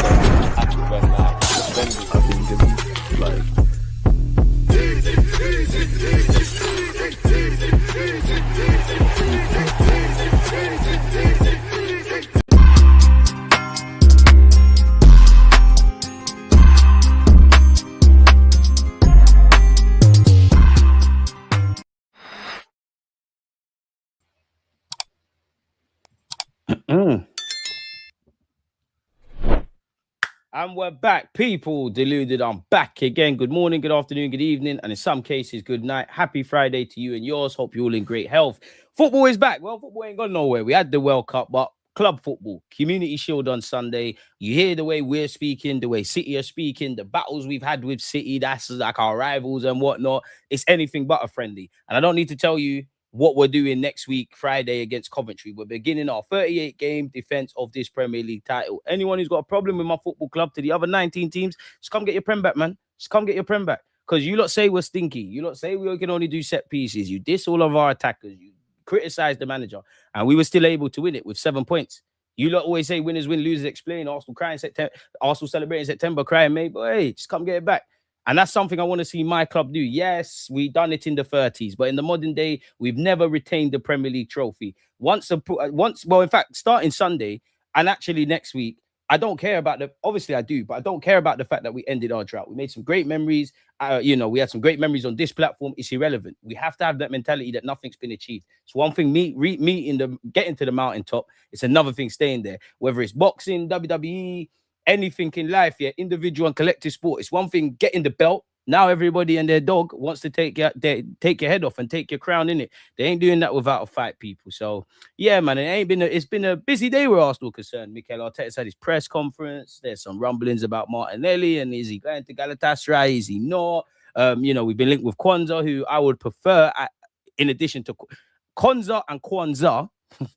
happy when like defenders have been given like. And we're back, people. Deluded, I'm back again. Good morning, good afternoon, good evening, and in some cases, good night. Happy Friday to you and yours. Hope you're all in great health. Football is back. Well, football ain't gone nowhere. We had the World Cup, but club football, Community Shield on Sunday. You hear the way we're speaking, the way City are speaking, the battles we've had with City, that's like our rivals and whatnot. It's anything but a friendly. And I don't need to tell you what we're doing next week, Friday, against Coventry. We're beginning our 38-game defense of this Premier League title. Anyone who's got a problem with my football club to the other 19 teams, just come get your Prem back, man. Just come get your Prem back. Because you lot say we're stinky. You lot say we can only do set pieces. You diss all of our attackers. You criticize the manager. And we were still able to win it with 7 points. You lot always say winners win, losers explain. Arsenal crying September, Arsenal celebrating September, crying May. But hey, just come get it back. And that's something I want to see my club do. Yes, we done it in the 30s, but in the modern day, we've never retained the Premier League trophy. Well, in fact, starting Sunday and actually next week, I don't care about obviously I do, but I don't care about the fact that we ended our drought. We made some great memories. We had some great memories on this platform. It's irrelevant. We have to have that mentality that nothing's been achieved. It's one thing, getting to the mountaintop. It's another thing staying there, whether it's boxing, WWE, anything in life, individual and collective sport. It's one thing getting the belt. Now everybody and their dog wants to take your head off and take your crown in it. They ain't doing that without a fight, people. So yeah, man, it's been a busy day where Arsenal concerned. Mikel Arteta's had his press conference. There's some rumblings about Martinelli and is he going to Galatasaray? Is he not? We've been linked with Quansah, who I would prefer in addition to Quansah and Quansah.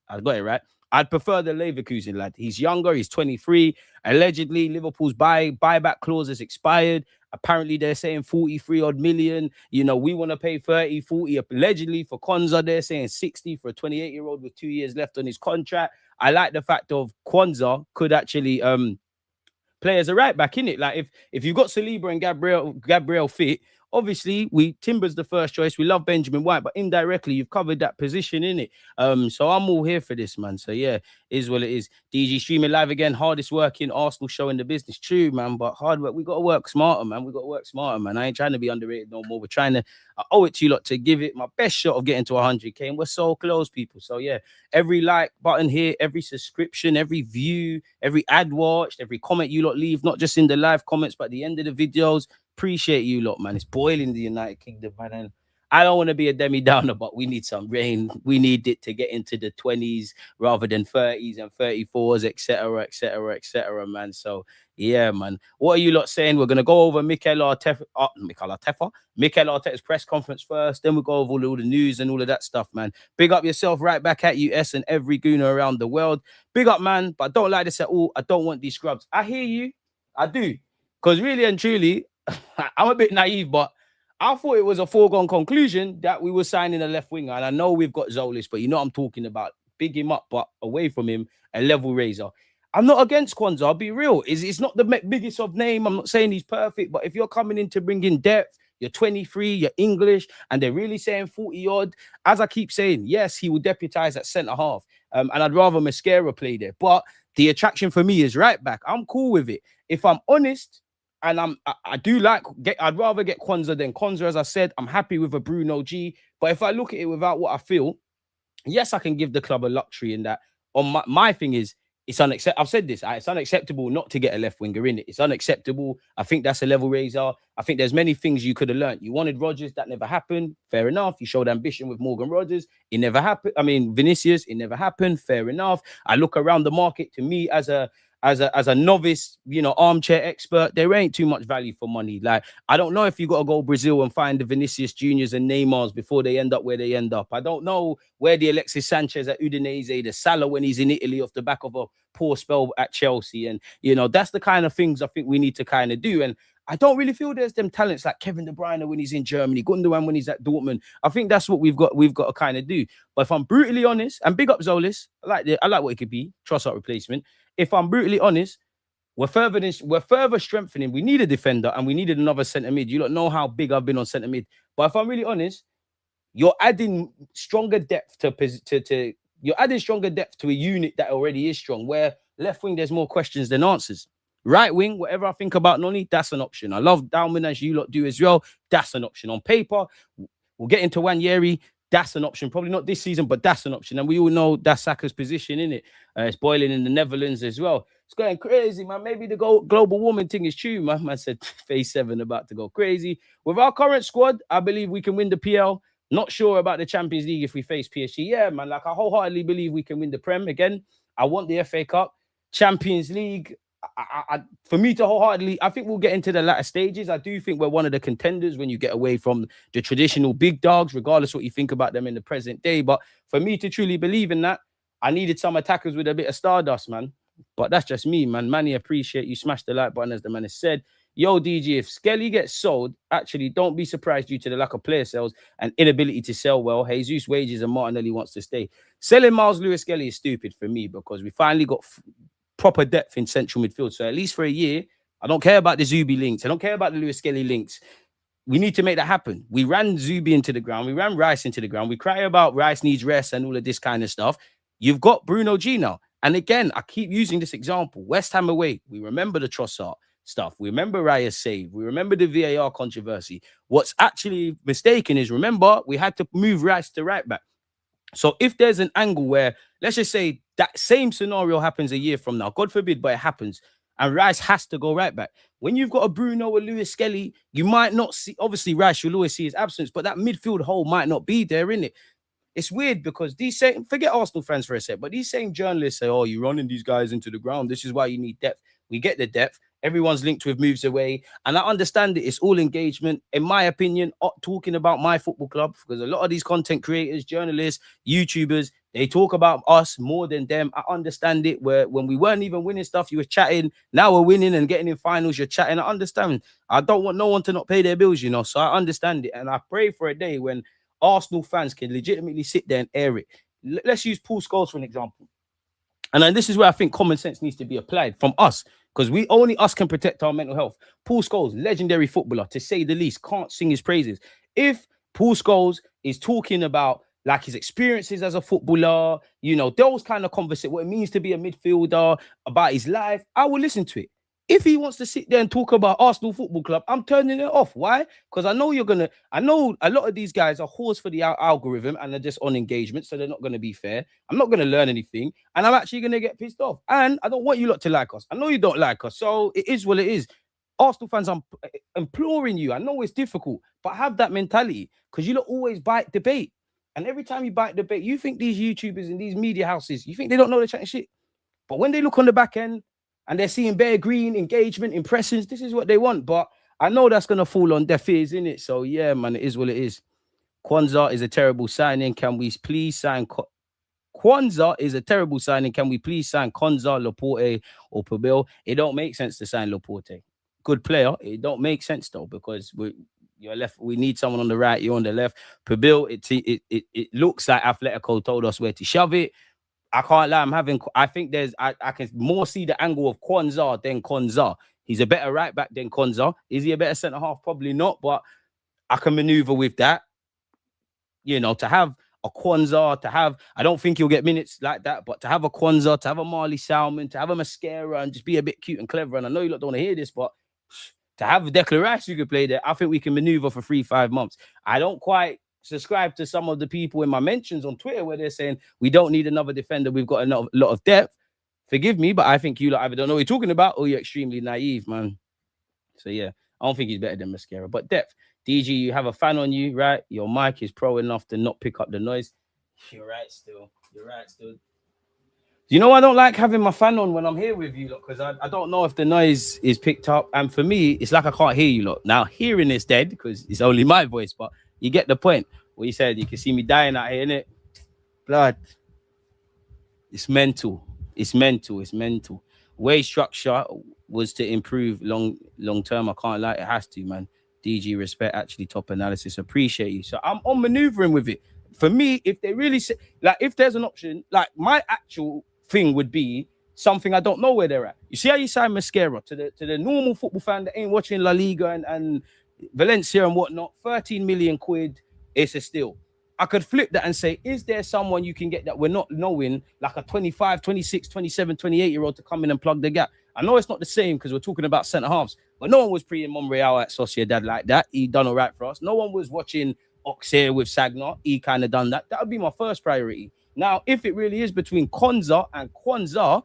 I got it right. I'd prefer the Leverkusen lad. He's younger. He's 23. Allegedly, Liverpool's buyback clause has expired. Apparently, they're saying 43 odd million. We want to pay 30, 40. Allegedly, for Quansah, they're saying 60 for a 28-year-old with 2 years left on his contract. I like the fact of Quansah could actually play as a right back, innit? Like if you've got Saliba and Gabriel fit, obviously Timber's the first choice. We love Benjamin White, but indirectly you've covered that position, innit? So I'm all here for this, man. So yeah, is what it is. DG streaming live again, hardest working Arsenal showing the business. True, man, but hard work. We got to work smarter, man. I ain't trying to be underrated no more. I owe it to you lot to give it my best shot of getting to 100K, and we're so close, people. So yeah, every like button here, every subscription, every view, every ad watched, every comment you lot leave, not just in the live comments, but at the end of the videos. Appreciate you lot, man. It's boiling the United Kingdom, man. And I don't want to be a demi-downer, but we need some rain. We need it to get into the 20s rather than 30s and 34s, etc., man. So yeah, man. What are you lot saying? We're gonna go over Mikel Arteta's press conference first. Then we'll go over all the news and all of that stuff, man. Big up yourself, right back at you, S, and every gooner around the world. Big up, man. But I don't like this at all. I don't want these scrubs. I hear you. I do. Because really and truly, I'm a bit naive, but I thought it was a foregone conclusion that we were signing a left winger. And I know we've got Zolis, but you know what I'm talking about. Big him up, but away from him, a level raiser. I'm not against Quansah, I'll be real. It's not the biggest of name. I'm not saying he's perfect, but if you're coming in to bring in depth, you're 23, you're English, and they're really saying 40 odd, as I keep saying, yes, he will deputize at centre half. And I'd rather Mascara play there. But the attraction for me is right back. I'm cool with it. If I'm honest, and I'd rather get Quansah than Quansah, as I said. I'm happy with a Bruno G. But if I look at it without what I feel, yes, I can give the club a luxury in that. On my thing is, it's unacceptable. I've said this. It's unacceptable not to get a left winger in it. It's unacceptable. I think that's a level raiser. I think there's many things you could have learned. You wanted Rodgers, that never happened. Fair enough. You showed ambition with Morgan Rodgers. It never happened. I mean, Vinicius, it never happened. Fair enough. I look around the market. To me, as a novice, armchair expert, there ain't too much value for money. Like, I don't know if you got to go Brazil and find the Vinicius Juniors and Neymars before they end up where they end up. I don't know where the Alexis Sanchez at Udinese, the Salah when he's in Italy off the back of a poor spell at Chelsea. And, that's the kind of things I think we need to kind of do. And I don't really feel there's them talents like Kevin De Bruyne when he's in Germany, Gundogan when he's at Dortmund. I think that's what we've got to kind of do. But if I'm brutally honest, and big up Zolis, I like what it could be, trust out replacement. If I'm brutally honest, we're further strengthening. We need a defender and we needed another centre mid. You don't know how big I've been on centre mid, but if I'm really honest, you're adding stronger depth to you're adding stronger depth to a unit that already is strong. Where left wing, there's more questions than answers. Right wing, whatever I think about Noni, that's an option. I love Dalman, as you lot do as well. That's an option. On paper, we'll get into Wanyeri. That's an option. Probably not this season, but that's an option. And we all know that's Saka's position, in it. It's boiling in the Netherlands as well. It's going crazy, man. Maybe the global warming thing is true, man. Man said phase 7 about to go crazy. With our current squad, I believe we can win the PL. Not sure about the Champions League if we face PSG. Yeah, man. Like, I wholeheartedly believe we can win the Prem again. I want the FA Cup. Champions League, for me to wholeheartedly, I think we'll get into the latter stages. I do think we're one of the contenders when you get away from the traditional big dogs, regardless what you think about them in the present day. But for me to truly believe in that, I needed some attackers with a bit of stardust, man. But that's just me, man. Manny, appreciate you. Smash the like button, as the man has said. Yo, DG, if Skelly gets sold, actually, don't be surprised due to the lack of player sales and inability to sell well. Jesus wages and Martinelli wants to stay. Selling Miles Lewis Skelly is stupid for me because we finally got proper depth in central midfield. So at least for a year, I don't care about the Zubi links. I don't care about the Lewis Skelly links. We need to make that happen. We ran Zubi into the ground. We ran Rice into the ground. We cry about Rice needs rest and all of this kind of stuff. You've got Bruno G now. And again, I keep using this example. West Ham away. We remember the Trossard stuff. We remember Raya's save. We remember the VAR controversy. What's actually mistaken is, remember, we had to move Rice to right back. So if there's an angle where, let's just say that same scenario happens a year from now, God forbid, but it happens, and Rice has to go right back. When you've got a Bruno or Lewis Skelly, you might not see, obviously Rice, you'll always see his absence, but that midfield hole might not be there, innit? It's weird because these same, forget Arsenal fans for a sec, but these same journalists say, oh, you're running these guys into the ground. This is why you need depth. We get the depth. Everyone's linked with moves away. And I understand it. It's all engagement. In my opinion, talking about my football club, because a lot of these content creators, journalists, YouTubers, they talk about us more than them. I understand it. Where when we weren't even winning stuff, you were chatting. Now we're winning and getting in finals, you're chatting. I understand. I don't want no one to not pay their bills, you know. So I understand it. And I pray for a day when Arsenal fans can legitimately sit there and air it. Let's use Paul Scholes for an example. And then this is where I think common sense needs to be applied from us, because we only us can protect our mental health. Paul Scholes, legendary footballer, to say the least, can't sing his praises. If Paul Scholes is talking about like his experiences as a footballer, you know, those kind of conversations, what it means to be a midfielder, about his life, I will listen to it. If he wants to sit there and talk about Arsenal Football Club, I'm turning it off. Why? Because I know I know a lot of these guys are whores for the algorithm and they're just on engagement, so they're not going to be fair. I'm not going to learn anything, and I'm actually going to get pissed off. And I don't want you lot to like us. I know you don't like us, so it is what it is. Arsenal fans, I'm imploring you. I know it's difficult, but have that mentality, because you lot always bite debate. And every time you bite debate, you think these YouTubers and these media houses, you think they don't know they're chatting shit. But when they look on the back end, and they're seeing Bear Green, engagement, impressions, this is what they want. But I know that's going to fall on deaf ears, innit? So, yeah, man, it is what it is. Quansah is a terrible signing. Can we please sign... Quansah is a terrible signing. Can we please sign Quansah, Laporte, or Pabil? It don't make sense to sign Laporte. Good player. It don't make sense, though, because you're left. We need someone on the right. You're on the left. Pabil, it looks like Atletico told us where to shove it. I can't lie. I think I can more see the angle of Quansah than Quansah. He's a better right back than Quansah. Is he a better centre half? Probably not, but I can maneuver with that. You know, to have a Quansah, I don't think he'll get minutes like that, but to have a Quansah, to have a Marley Salmon, to have a Mascara and just be a bit cute and clever. And I know you lot don't want to hear this, but to have Declan Rice who could play there, I think we can maneuver for 3-5 months. I don't quite subscribe to some of the people in my mentions on Twitter where they're saying we don't need another defender, we've got a lot of depth. Forgive me, but I think you lot either don't know what you're talking about or you're extremely naive, man. So yeah, I don't think he's better than Mascara, but depth. DG, you have a fan on you, right? Your mic is pro enough to not pick up the noise. You're right still. You know, I don't like having my fan on when I'm here with you lot, because I don't know if the noise is picked up. And for me, it's like I can't hear you lot. Now, hearing is dead because it's only my voice, but you get the point. What you said, you can see me dying out here, innit? Blood. It's mental. Wage structure was to improve long term. I can't lie, it has to, man. DG, respect, actually top analysis. Appreciate you. So I'm on maneuvering with it. For me, if they really say, like, if there's an option, like my actual thing would be something I don't know where they're at. You see how you sign Mascara to the normal football fan that ain't watching La Liga and Valencia and whatnot, 13 million quid, it's a steal. I could flip that and say, is there someone you can get that we're not knowing, like a 25, 26, 27, 28-year-old to come in and plug the gap? I know it's not the same because we're talking about centre halves, but no one was pre Monreal at Sociedad like that. He done all right for us. No one was watching Auxerre with Sagna. He kind of done that. That would be my first priority. Now, if it really is between Quansah and Quansah,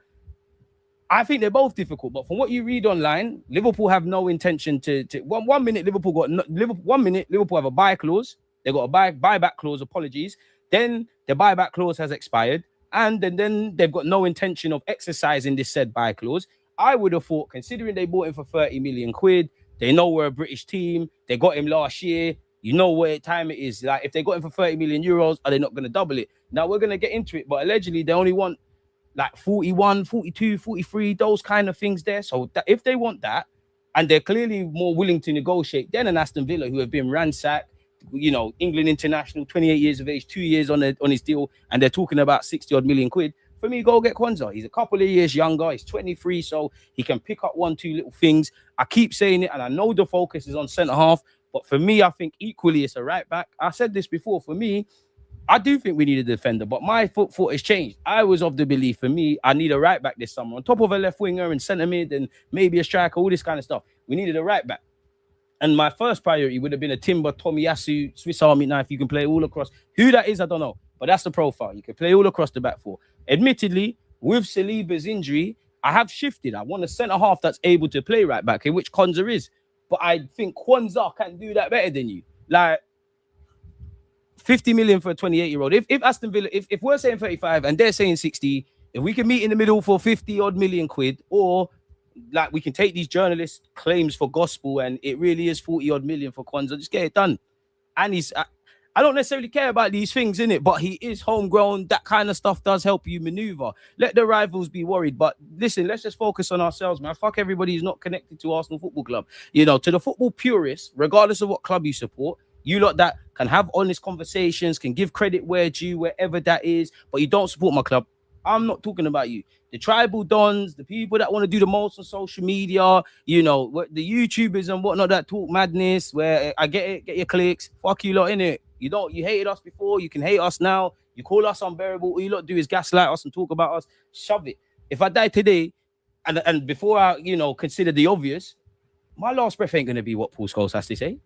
I think they're both difficult, but from what you read online, Liverpool have no intention to one minute Liverpool got no, Liverpool 1 minute Liverpool have a buy clause. They got a buyback clause. Apologies. Then the buyback clause has expired, and then they've got no intention of exercising this said buy clause. I would have thought, considering they bought him for 30 million quid, they know we're a British team. They got him last year. You know what time it is. Like if they got him for 30 million euros, are they not going to double it? Now we're going to get into it, but allegedly they only want like 41, 42, 43, those kind of things there. So if they want that, and they're clearly more willing to negotiate than an Aston Villa who have been ransacked, you know, England international, 28 years of age, 2 years on his deal, and they're talking about 60 odd million quid. For me, go get Quansah. He's a couple of years younger. He's 23, so he can pick up 1-2 little things. I keep saying it, and I know the focus is on centre half, but for me, I think equally it's a right back. I said this before. For me, I do think we need a defender, but my thought has changed. I was of the belief, for me, I need a right back this summer. On top of a left winger and centre mid and maybe a striker, all this kind of stuff. We needed a right back. And my first priority would have been a Timber, Tomiyasu, Swiss Army knife. You can play all across. Who that is, I don't know. But that's the profile. You can play all across the back four. Admittedly, with Saliba's injury, I have shifted. I want a centre half that's able to play right back, in which Quansah is. But I think Quansah can do that better than you. Like, 50 million for a 28-year-old. If Aston Villa, if we're saying 35 and they're saying 60, if we can meet in the middle for 50 odd million quid, or like we can take these journalists' claims for gospel and it really is 40 odd million for Quansah, just get it done. And I don't necessarily care about these things, innit? But he is homegrown. That kind of stuff does help you maneuver. Let the rivals be worried. But listen, let's just focus on ourselves, man. Fuck everybody who's not connected to Arsenal Football Club. You know, to the football purists, regardless of what club you support, you lot that can have honest conversations, can give credit where due, wherever that is, but you don't support my club. I'm not talking about you. The tribal dons, the people that want to do the most on social media, you know, the YouTubers and whatnot that talk madness, where I get it, get your clicks. Fuck you lot, innit? You hated us before, you can hate us now. You call us unbearable. All you lot do is gaslight us and talk about us. Shove it. If I die today, and before I, consider the obvious, my last breath ain't going to be what Paul Scholes has to say.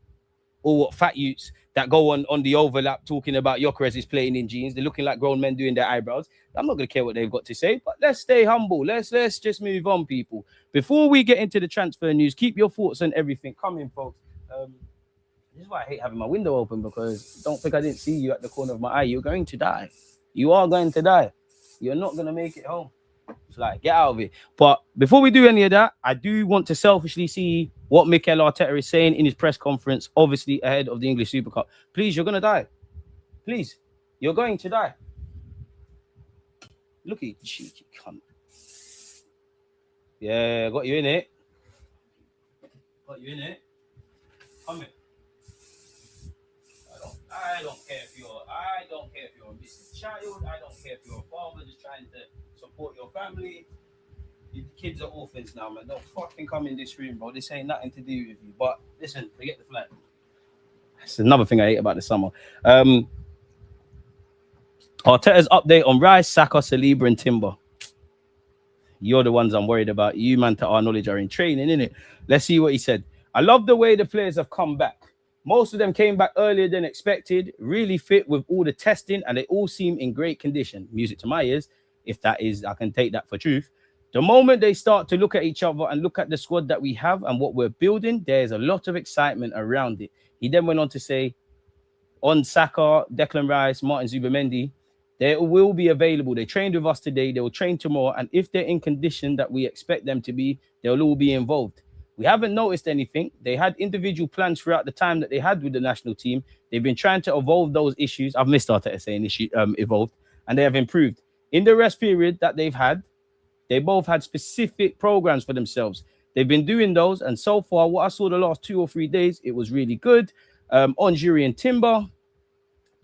Or what fat youths that go on the overlap talking about Gyökeres is playing in jeans. They're looking like grown men doing their eyebrows. I'm not going to care what they've got to say, but let's stay humble. Let's just move on, people. Before we get into the transfer news, keep your thoughts on everything. Come in, folks. This is why I hate having my window open, because don't think I didn't see you at the corner of my eye. You're going to die. You are going to die. You're not going to make it home. It's like, get out of it. But before we do any of that, I do want to selfishly see what Mikel Arteta is saying in his press conference, obviously ahead of the English Super Cup. Please, you're going to die. Please, you're going to die. Look at you, cheeky cunt. Yeah, got you in it. Got you in it. Come in. I don't care if you're a missing child. I don't care if you're a father just trying to support your family. Your kids are orphans now, man. Don't fucking come in this room, bro. This ain't nothing to do with you. But listen, forget the flag. That's another thing I hate about the summer. Arteta's update on Rice, Saka, Saliba, and Timber. You're the ones I'm worried about. You, man, to our knowledge, are in training, innit? Let's see what he said. I love the way the players have come back. Most of them came back earlier than expected, really fit with all the testing, and they all seem in great condition. Music to my ears, if that is, I can take that for truth. The moment they start to look at each other and look at the squad that we have and what we're building, there's a lot of excitement around it. He then went on to say, on Saka, Declan Rice, Martin Zubimendi, they will be available. They trained with us today. They will train tomorrow. And if they're in condition that we expect them to be, they'll all be involved. We haven't noticed anything. They had individual plans throughout the time that they had with the national team. They've been trying to evolve those issues. I've missed Arteta saying evolved, and they have improved. In the rest period that they've had, they both had specific programs for themselves. They've been doing those, and so far, what I saw the last 2 or 3 days, it was really good. On Jurian Timber,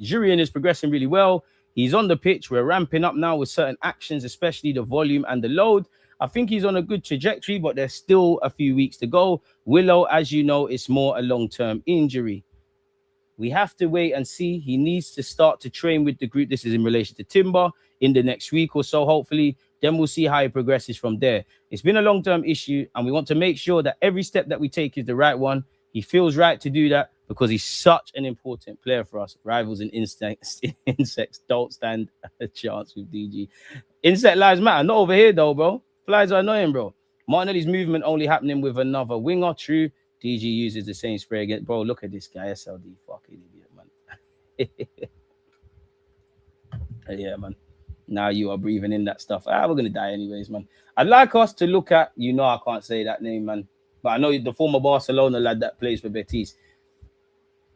Jurian is progressing really well. He's on the pitch. We're ramping up now with certain actions, especially the volume and the load. I think he's on a good trajectory, but there's still a few weeks to go. Willow, as you know, it's more a long-term injury. We have to wait and see. He needs to start to train with the group. This is in relation to Timber in the next week or so, hopefully. Then we'll see how he progresses from there. It's been a long-term issue, and we want to make sure that every step that we take is the right one. He feels right to do that because he's such an important player for us. Rivals and insects don't stand a chance with DG. Insect lives matter. Not over here, though, bro. Flies are annoying, bro. Martinelli's movement only happening with another winger. True. DG uses the same spray again. Bro, look at this guy. SLD. Fucking idiot, man. Yeah, man. Now you are breathing in that stuff. We're going to die anyways, man. I'd like us to look at, I can't say that name, man. But I know the former Barcelona lad that plays for Betis.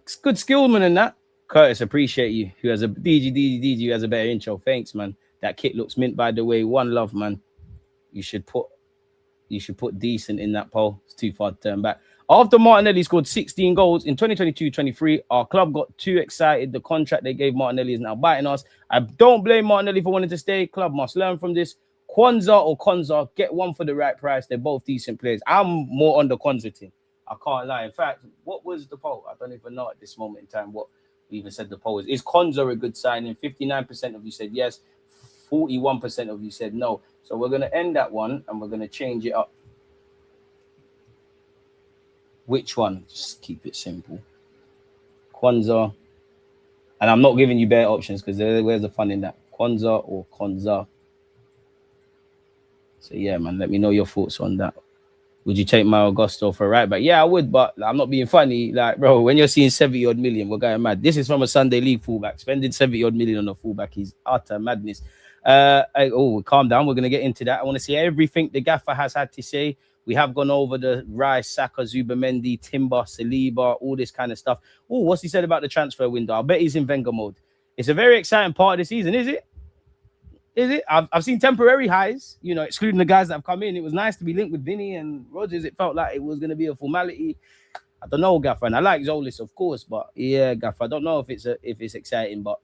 It's good skillman and that. Curtis, appreciate you. Who has a DG, who has a better intro. Thanks, man. That kit looks mint, by the way. One love, man. You should put decent in that poll. It's too far to turn back. After Martinelli scored 16 goals in 2022-23, our club got too excited. The contract they gave Martinelli is now biting us. I don't blame Martinelli for wanting to stay. Club must learn from this. Quansah, get one for the right price. They're both decent players. I'm more on the Quansah team. I can't lie. In fact, what was the poll? I don't even know at this moment in time what we even said the poll is. Is Quansah a good signing? 59% of you said yes. 41% of you said no. So we're going to end that one and we're going to change it up. Which one? Just keep it simple. Quansah. And I'm not giving you better options because where's the fun in that? Quansah or Quansah? So yeah, man, let me know your thoughts on that. Would you take my Augusto for a right back? Yeah, I would, but I'm not being funny. Like, bro, when you're seeing 70-odd million, we're going mad. This is from a Sunday League fullback. Spending 70-odd million on a fullback is utter madness. Calm down. We're going to get into that. I want to see everything the gaffer has had to say. We have gone over the Rice, Saka, Zubimendi, Timber, Saliba, all this kind of stuff. Oh, what's he said about the transfer window? I bet he's in Wenger mode. It's a very exciting part of the season, is it? Is it? I've seen temporary highs, excluding the guys that have come in. It was nice to be linked with Vinny and Rodgers. It felt like it was going to be a formality. I don't know, Gaffer, and I like Zolis, of course, but yeah, Gaffer, I don't know if it's exciting, but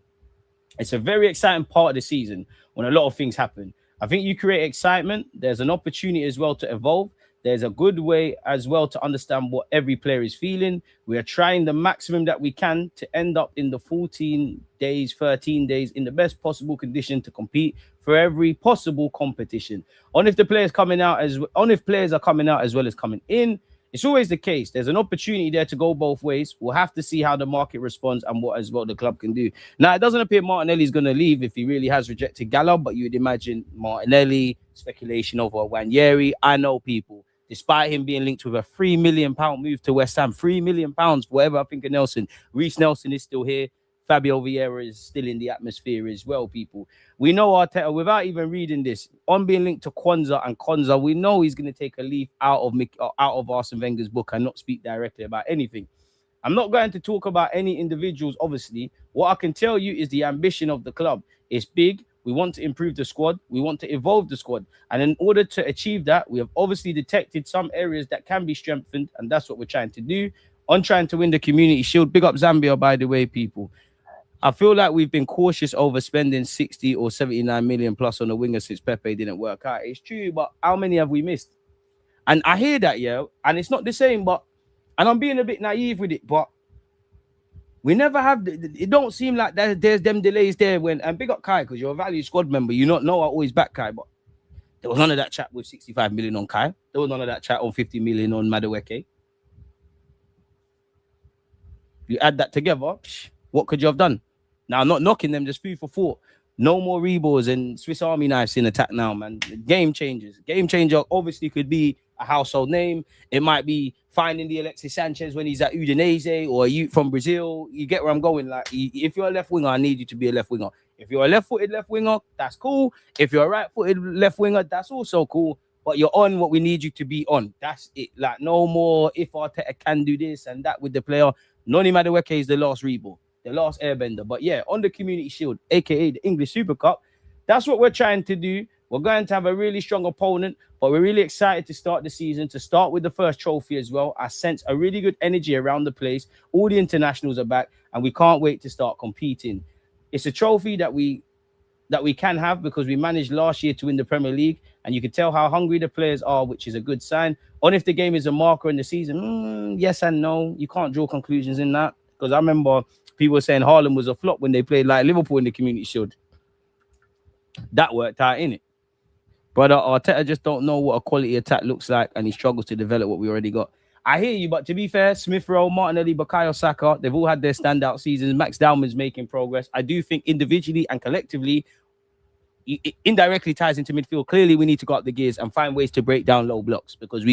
it's a very exciting part of the season when a lot of things happen. I think you create excitement. There's an opportunity as well to evolve. There's a good way as well to understand what every player is feeling. We are trying the maximum that we can to end up in the 13 days in the best possible condition to compete for every possible competition. If players are coming out as well as coming in, it's always the case. There's an opportunity there to go both ways. We'll have to see how the market responds and what as well the club can do. Now, it doesn't appear Martinelli's going to leave if he really has rejected Gallo, but you'd imagine Martinelli, speculation over Wanyeri. I know people. Despite him being linked with a £3 million move to West Ham, £3 million, whatever I think of Nelson. Reece Nelson is still here. Fabio Vieira is still in the atmosphere as well, people. We know Arteta, without even reading this, on being linked to Quansah, we know he's going to take a leaf out of Arsene Wenger's book and not speak directly about anything. I'm not going to talk about any individuals, obviously. What I can tell you is the ambition of the club. It's big. We want to improve the squad. We want to evolve the squad. And in order to achieve that, we have obviously detected some areas that can be strengthened. And that's what we're trying to do. On trying to win the Community Shield. Big up Zambia, by the way, people. I feel like we've been cautious over spending 60 or 79 million plus on a winger since Pepe didn't work out. It's true, but how many have we missed? And I hear that, yeah. And it's not the same, and I'm being a bit naive with it, but we never have. It don't seem like there's them delays there and big up Kai because you're a valued squad member. You not know I always back Kai, but there was none of that chat with 65 million on Kai. There was none of that chat on 50 million on Madueke. You add that together, what could you have done? Now, I'm not knocking them, just food for thought. No more Rebos and Swiss Army knives in attack now, man. Game changers. Game changer obviously could be a household name. It might be finding the Alexis Sanchez when he's at Udinese or a youth from Brazil. You get where I'm going. Like, if you're a left winger, I need you to be a left winger. If you're a left-footed left winger, that's cool. If you're a right-footed left winger, that's also cool. But you're on what we need you to be on. That's it. Like, no more if Arteta can do this and that with the player. Noni Madueke is the last Rebo, the last airbender. But yeah, on the Community Shield, aka the English Super Cup, that's what we're trying to do. We're going to have a really strong opponent, but we're really excited to start the season, to start with the first trophy as well. I sense a really good energy around the place. All the internationals are back, and we can't wait to start competing. It's a trophy that we that we can have because we managed last year to win the Premier League, and you can tell how hungry the players are, which is a good sign. On if the game is a marker in the season, yes and no. You can't draw conclusions in that because I remember people saying Haaland was a flop when they played like Liverpool in the Community Shield. That worked out, innit? But Arteta just don't know what a quality attack looks like, and he struggles to develop what we already got. I hear you, but to be fair, Smith Rowe, Martinelli, Bukayo Saka, they've all had their standout seasons. Max Dowman's making progress. I do think individually and collectively, it indirectly ties into midfield. Clearly, we need to go up the gears and find ways to break down low blocks because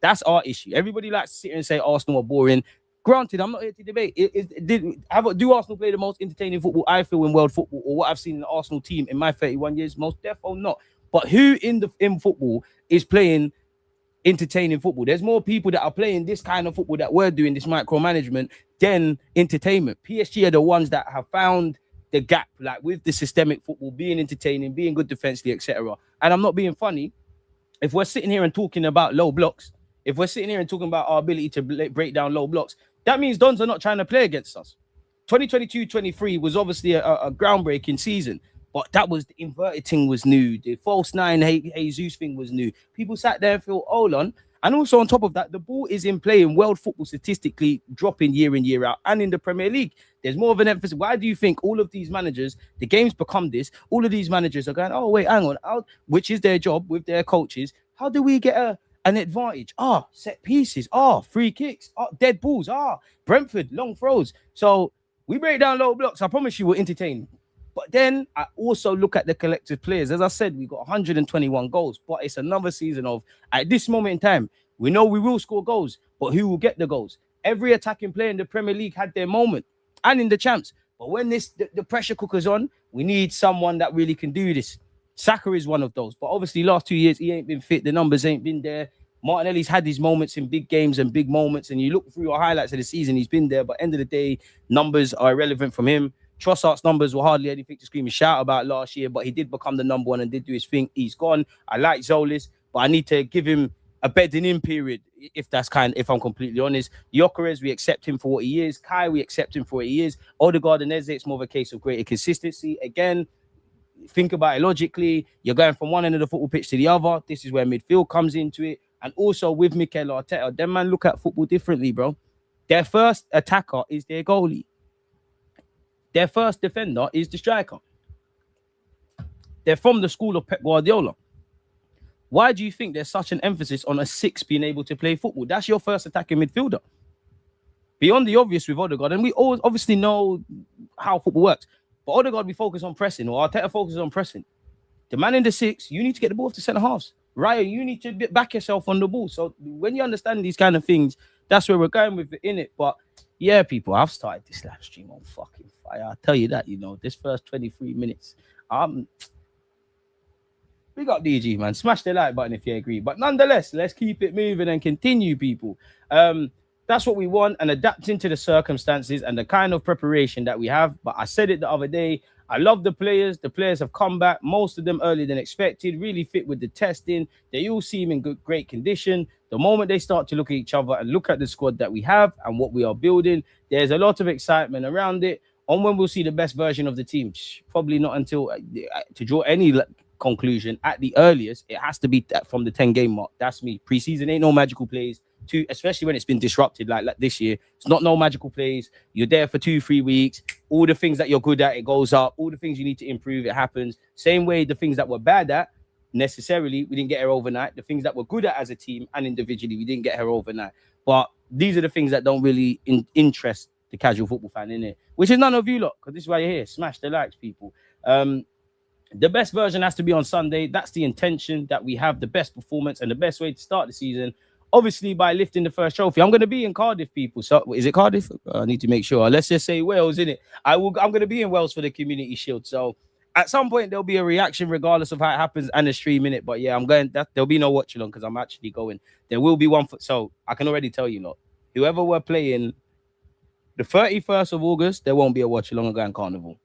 that's our issue. Everybody likes to sit here and say Arsenal are boring. Granted, I'm not here to debate. Do Arsenal play the most entertaining football I feel in world football or what I've seen in the Arsenal team in my 31 years? Most definitely not. But who in football is playing entertaining football? There's more people that are playing this kind of football that we're doing, this micromanagement, than entertainment. PSG are the ones that have found the gap, like with the systemic football, being entertaining, being good defensively, etc. And I'm not being funny. If we're sitting here and talking about low blocks, if we're sitting here and talking about our ability to break down low blocks, that means Dons are not trying to play against us. 2022-23 was obviously a groundbreaking season, but that was the inverted thing was new. The false nine Jesus thing was new. People sat there and feel, hold on. And also on top of that, the ball is in play in world football statistically dropping year in, year out, and in the Premier League. There's more of an emphasis. Why do you think all of these managers, the game's become this, all of these managers are going, oh, wait, hang on, which is their job with their coaches. How do we get an advantage? Set pieces. Free kicks. Dead balls. Brentford, long throws. So we break down low blocks. I promise you we're entertaining. But then I also look at the collective players. As I said, we got 121 goals, but it's another season of, at this moment in time, we know we will score goals, but who will get the goals? Every attacking player in the Premier League had their moment, and in the champs. But when the pressure cooker's on, we need someone that really can do this. Saka is one of those. But obviously, last 2 years, he ain't been fit. The numbers ain't been there. Martinelli's had his moments in big games and big moments, and you look through your highlights of the season, he's been there. But end of the day, numbers are irrelevant from him. Trossard's numbers were hardly anything to scream and shout about last year, but he did become the number one and did do his thing. He's gone. I like Zolis, but I need to give him a bedding in period, if I'm completely honest. Gyökeres, we accept him for what he is. Kai, we accept him for what he is. Odegaard and Eze, it's more of a case of greater consistency. Again, think about it logically. You're going from one end of the football pitch to the other. This is where midfield comes into it. And also with Mikel Arteta, them man look at football differently, bro. Their first attacker is their goalie. Their first defender is the striker. They're from the school of Pep Guardiola. Why do you think there's such an emphasis on a six being able to play football? That's your first attacking midfielder. Beyond the obvious with Odegaard, and we always obviously know how football works. But Odegaard, we focus on pressing, or Arteta focuses on pressing. The man in the six, you need to get the ball off the centre halves. Ryan, you need to back yourself on the ball. So when you understand these kind of things, that's where we're going with it, innit? But yeah, people, I've started this live stream on fucking fire. I'll tell you that, this first 23 minutes. Big up DG, man. Smash the like button if you agree. But nonetheless, let's keep it moving and continue, people. That's what we want, and adapting to the circumstances and the kind of preparation that we have. But I said it the other day, I love the players. The players have come back, most of them earlier than expected, really fit with the testing. They all seem in great condition. The moment they start to look at each other and look at the squad that we have and what we are building, there's a lot of excitement around it. On when we'll see the best version of the team, probably not until, to draw any conclusion, at the earliest, it has to be from the 10-game mark. That's me. Preseason ain't no magical plays. Especially when it's been disrupted like this year. It's not no magical plays. You're there for 2-3 weeks. All the things that you're good at, it goes up. All the things you need to improve, it happens. Same way the things that we're bad at, necessarily, we didn't get here overnight. The things that we're good at as a team and individually, we didn't get here overnight. But these are the things that don't really interest the casual football fan, innit? Which is none of you lot, because this is why you're here. Smash the likes, people. The best version has to be on Sunday. That's the intention, that we have the best performance and the best way to start the season. Obviously, by lifting the first trophy. I'm going to be in Cardiff, people. So, is it Cardiff? I need to make sure. Let's just say Wales, innit? I'm going to be in Wales for the Community Shield. So, at some point, there'll be a reaction regardless of how it happens and a stream in it. But yeah, I'm going. There'll be no watch along because I'm actually going. There will be one. So, I can already tell you, lot. Whoever we're playing, the 31st of August, there won't be a watch along going Carnival.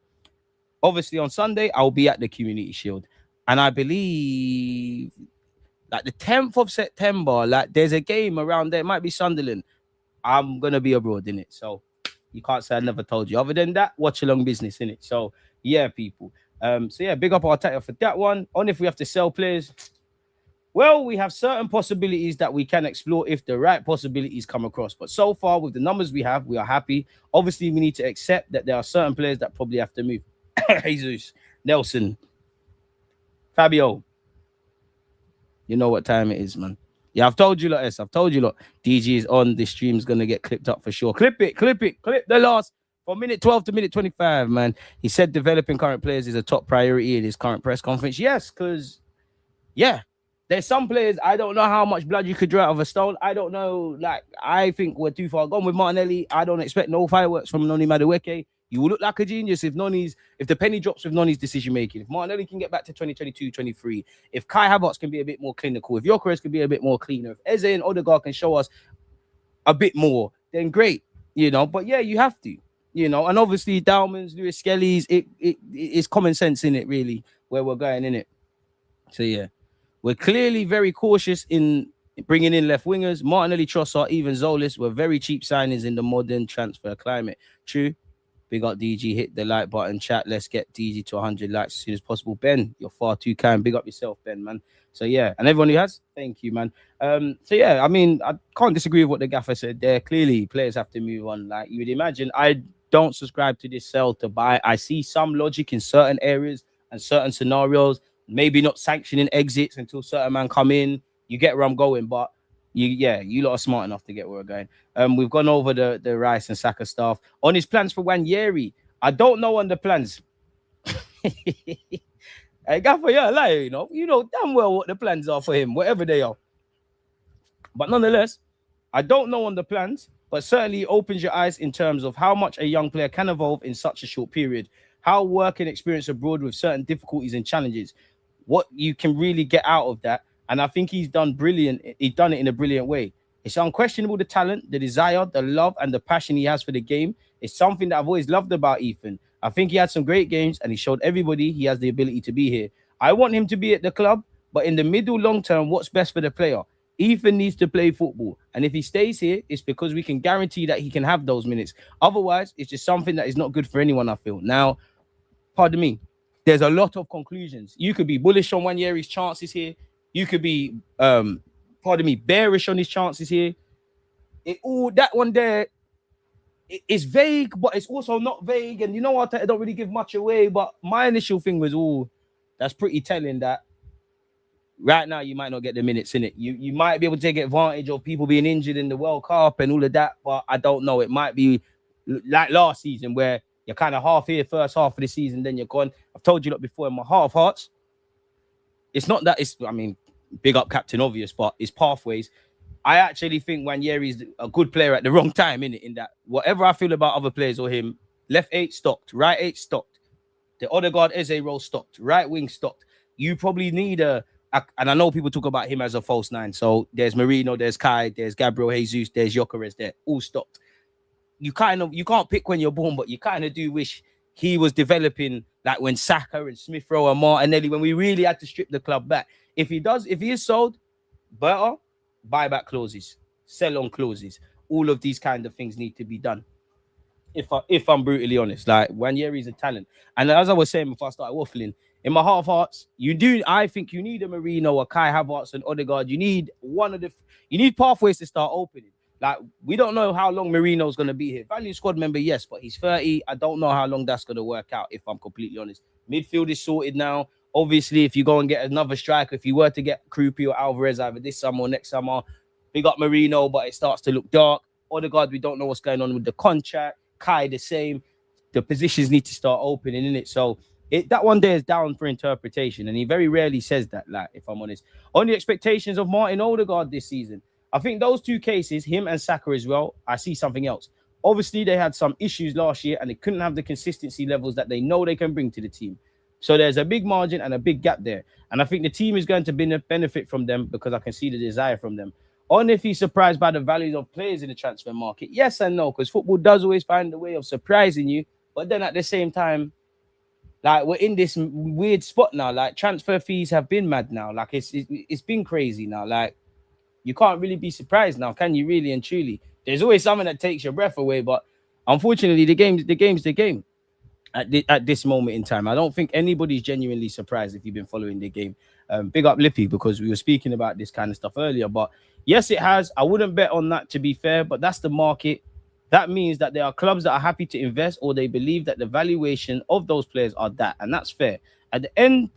Obviously, on Sunday, I'll be at the Community Shield. And I believe, like the 10th of September, like there's a game around there. It might be Sunderland. I'm going to be abroad, in it. So you can't say I never told you. Other than that, watch along business, in it. So yeah, people. So yeah, big up Arteta for that one. On if we have to sell players, well, we have certain possibilities that we can explore if the right possibilities come across. But so far, with the numbers we have, we are happy. Obviously, we need to accept that there are certain players that probably have to move. Jesus, Nelson, Fabio, you know what time it is, man. Yeah, I've told you lot, I've told you lot. DG is on. The stream's gonna get clipped up for sure. Clip it, clip it, clip the last from minute 12 to minute 25, man. He said developing current players is a top priority in his current press conference. Yes, because yeah, there's some players I don't know how much blood you could draw out of a stone. I don't know. Like, I think we're too far gone with Martinelli. I don't expect no fireworks from Noni Madueke. You will look like a genius if the penny drops with Noni's decision making. If Martinelli can get back to 2022, 23, if Kai Havertz can be a bit more clinical, if Gyökeres can be a bit more cleaner, if Eze and Odegaard can show us a bit more, then great, But yeah, you have to, and obviously Dalman's, Lewis Skelly's, it's common sense in it, really, where we're going in it. So yeah. We're clearly very cautious in bringing in left wingers. Martinelli, Trossard, even Zolis were very cheap signings in the modern transfer climate. True. Big up DG. Hit the like button. Chat. Let's get DG to 100 likes as soon as possible. Ben, you're far too kind. Big up yourself, Ben, man. So yeah, and everyone who has, thank you, man. So yeah, I mean, I can't disagree with what the gaffer said there. Clearly, players have to move on. Like you would imagine, I don't subscribe to this sell to buy. I see some logic in certain areas and certain scenarios. Maybe not sanctioning exits until certain man come in. You get where I'm going, but you lot are smart enough to get where we're going. We've gone over the Rice and Saka stuff. On his plans for Wanyeri, I don't know on the plans. Hey, Gaffer, yeah, lie, you know damn well what the plans are for him, whatever they are. But nonetheless, I don't know on the plans, but certainly opens your eyes in terms of how much a young player can evolve in such a short period, how work and experience abroad with certain difficulties and challenges, what you can really get out of that. And I think he's done brilliant. He's done it in a brilliant way. It's unquestionable, the talent, the desire, the love, and the passion he has for the game. It's something that I've always loved about Ethan. I think he had some great games, and he showed everybody he has the ability to be here. I want him to be at the club, but in the middle, long term, what's best for the player? Ethan needs to play football. And if he stays here, it's because we can guarantee that he can have those minutes. Otherwise, it's just something that is not good for anyone, I feel. Now, pardon me, there's a lot of conclusions. You could be bullish on Wanyeri's chances here. You could be, bearish on his chances here. That one there, it's vague, but it's also not vague. And you know what? I don't really give much away. But my initial thing was, that's pretty telling that right now you might not get the minutes in it. You might be able to take advantage of people being injured in the World Cup and all of that. But I don't know. It might be like last season where you're kind of half here, first half of the season, then you're gone. I've told you lot before, in my heart of hearts, it's not that big up Captain Obvious, but it's pathways. I actually think Wanyeri's a good player at the wrong time, in that whatever I feel about other players or him, left 8 stocked, right 8 stocked, the Odegaard Eze role stocked, right wing stocked. You probably need and I know people talk about him as a false 9. So there's Marino, there's Kai, there's Gabriel Jesus, there's Gyökeres, they're all stocked. You can't pick when you're born, but you kind of do wish he was developing like when Saka and Smith Rowe and Martinelli, when we really had to strip the club back. If he is sold, better buyback clauses, sell on clauses. All of these kind of things need to be done. If I'm brutally honest, like Wanyeri's a talent. And as I was saying before I started waffling, in my heart of hearts, I think you need a Marino, a Kai Havertz, and Odegaard. You need pathways to start opening. Like, we don't know how long Marino's going to be here. Value squad member, yes, but he's 30. I don't know how long that's going to work out, if I'm completely honest. Midfield is sorted now. Obviously, if you go and get another striker, if you were to get Krupi or Alvarez either this summer or next summer, big up Marino, but it starts to look dark. Odegaard, we don't know what's going on with the contract. Kai, the same. The positions need to start opening, innit? So that one there is down for interpretation, and he very rarely says that, like, if I'm honest. On the expectations of Martin Odegaard this season, I think those two cases, him and Saka as well, I see something else. Obviously, they had some issues last year and they couldn't have the consistency levels that they know they can bring to the team. So there's a big margin and a big gap there. And I think the team is going to benefit from them because I can see the desire from them. On if he's surprised by the values of players in the transfer market, yes and no, because football does always find a way of surprising you. But then at the same time, like, we're in this weird spot now. Like, transfer fees have been mad now. Like, it's been crazy now. Like, you can't really be surprised now, can you, really and truly? There's always something that takes your breath away, but unfortunately, the game's the game. at this moment in time. I don't think anybody's genuinely surprised if you've been following the game. Big up Lippy, because we were speaking about this kind of stuff earlier. But yes, it has. I wouldn't bet on that, to be fair, but that's the market. That means that there are clubs that are happy to invest, or they believe that the valuation of those players are that, and that's fair. At the end,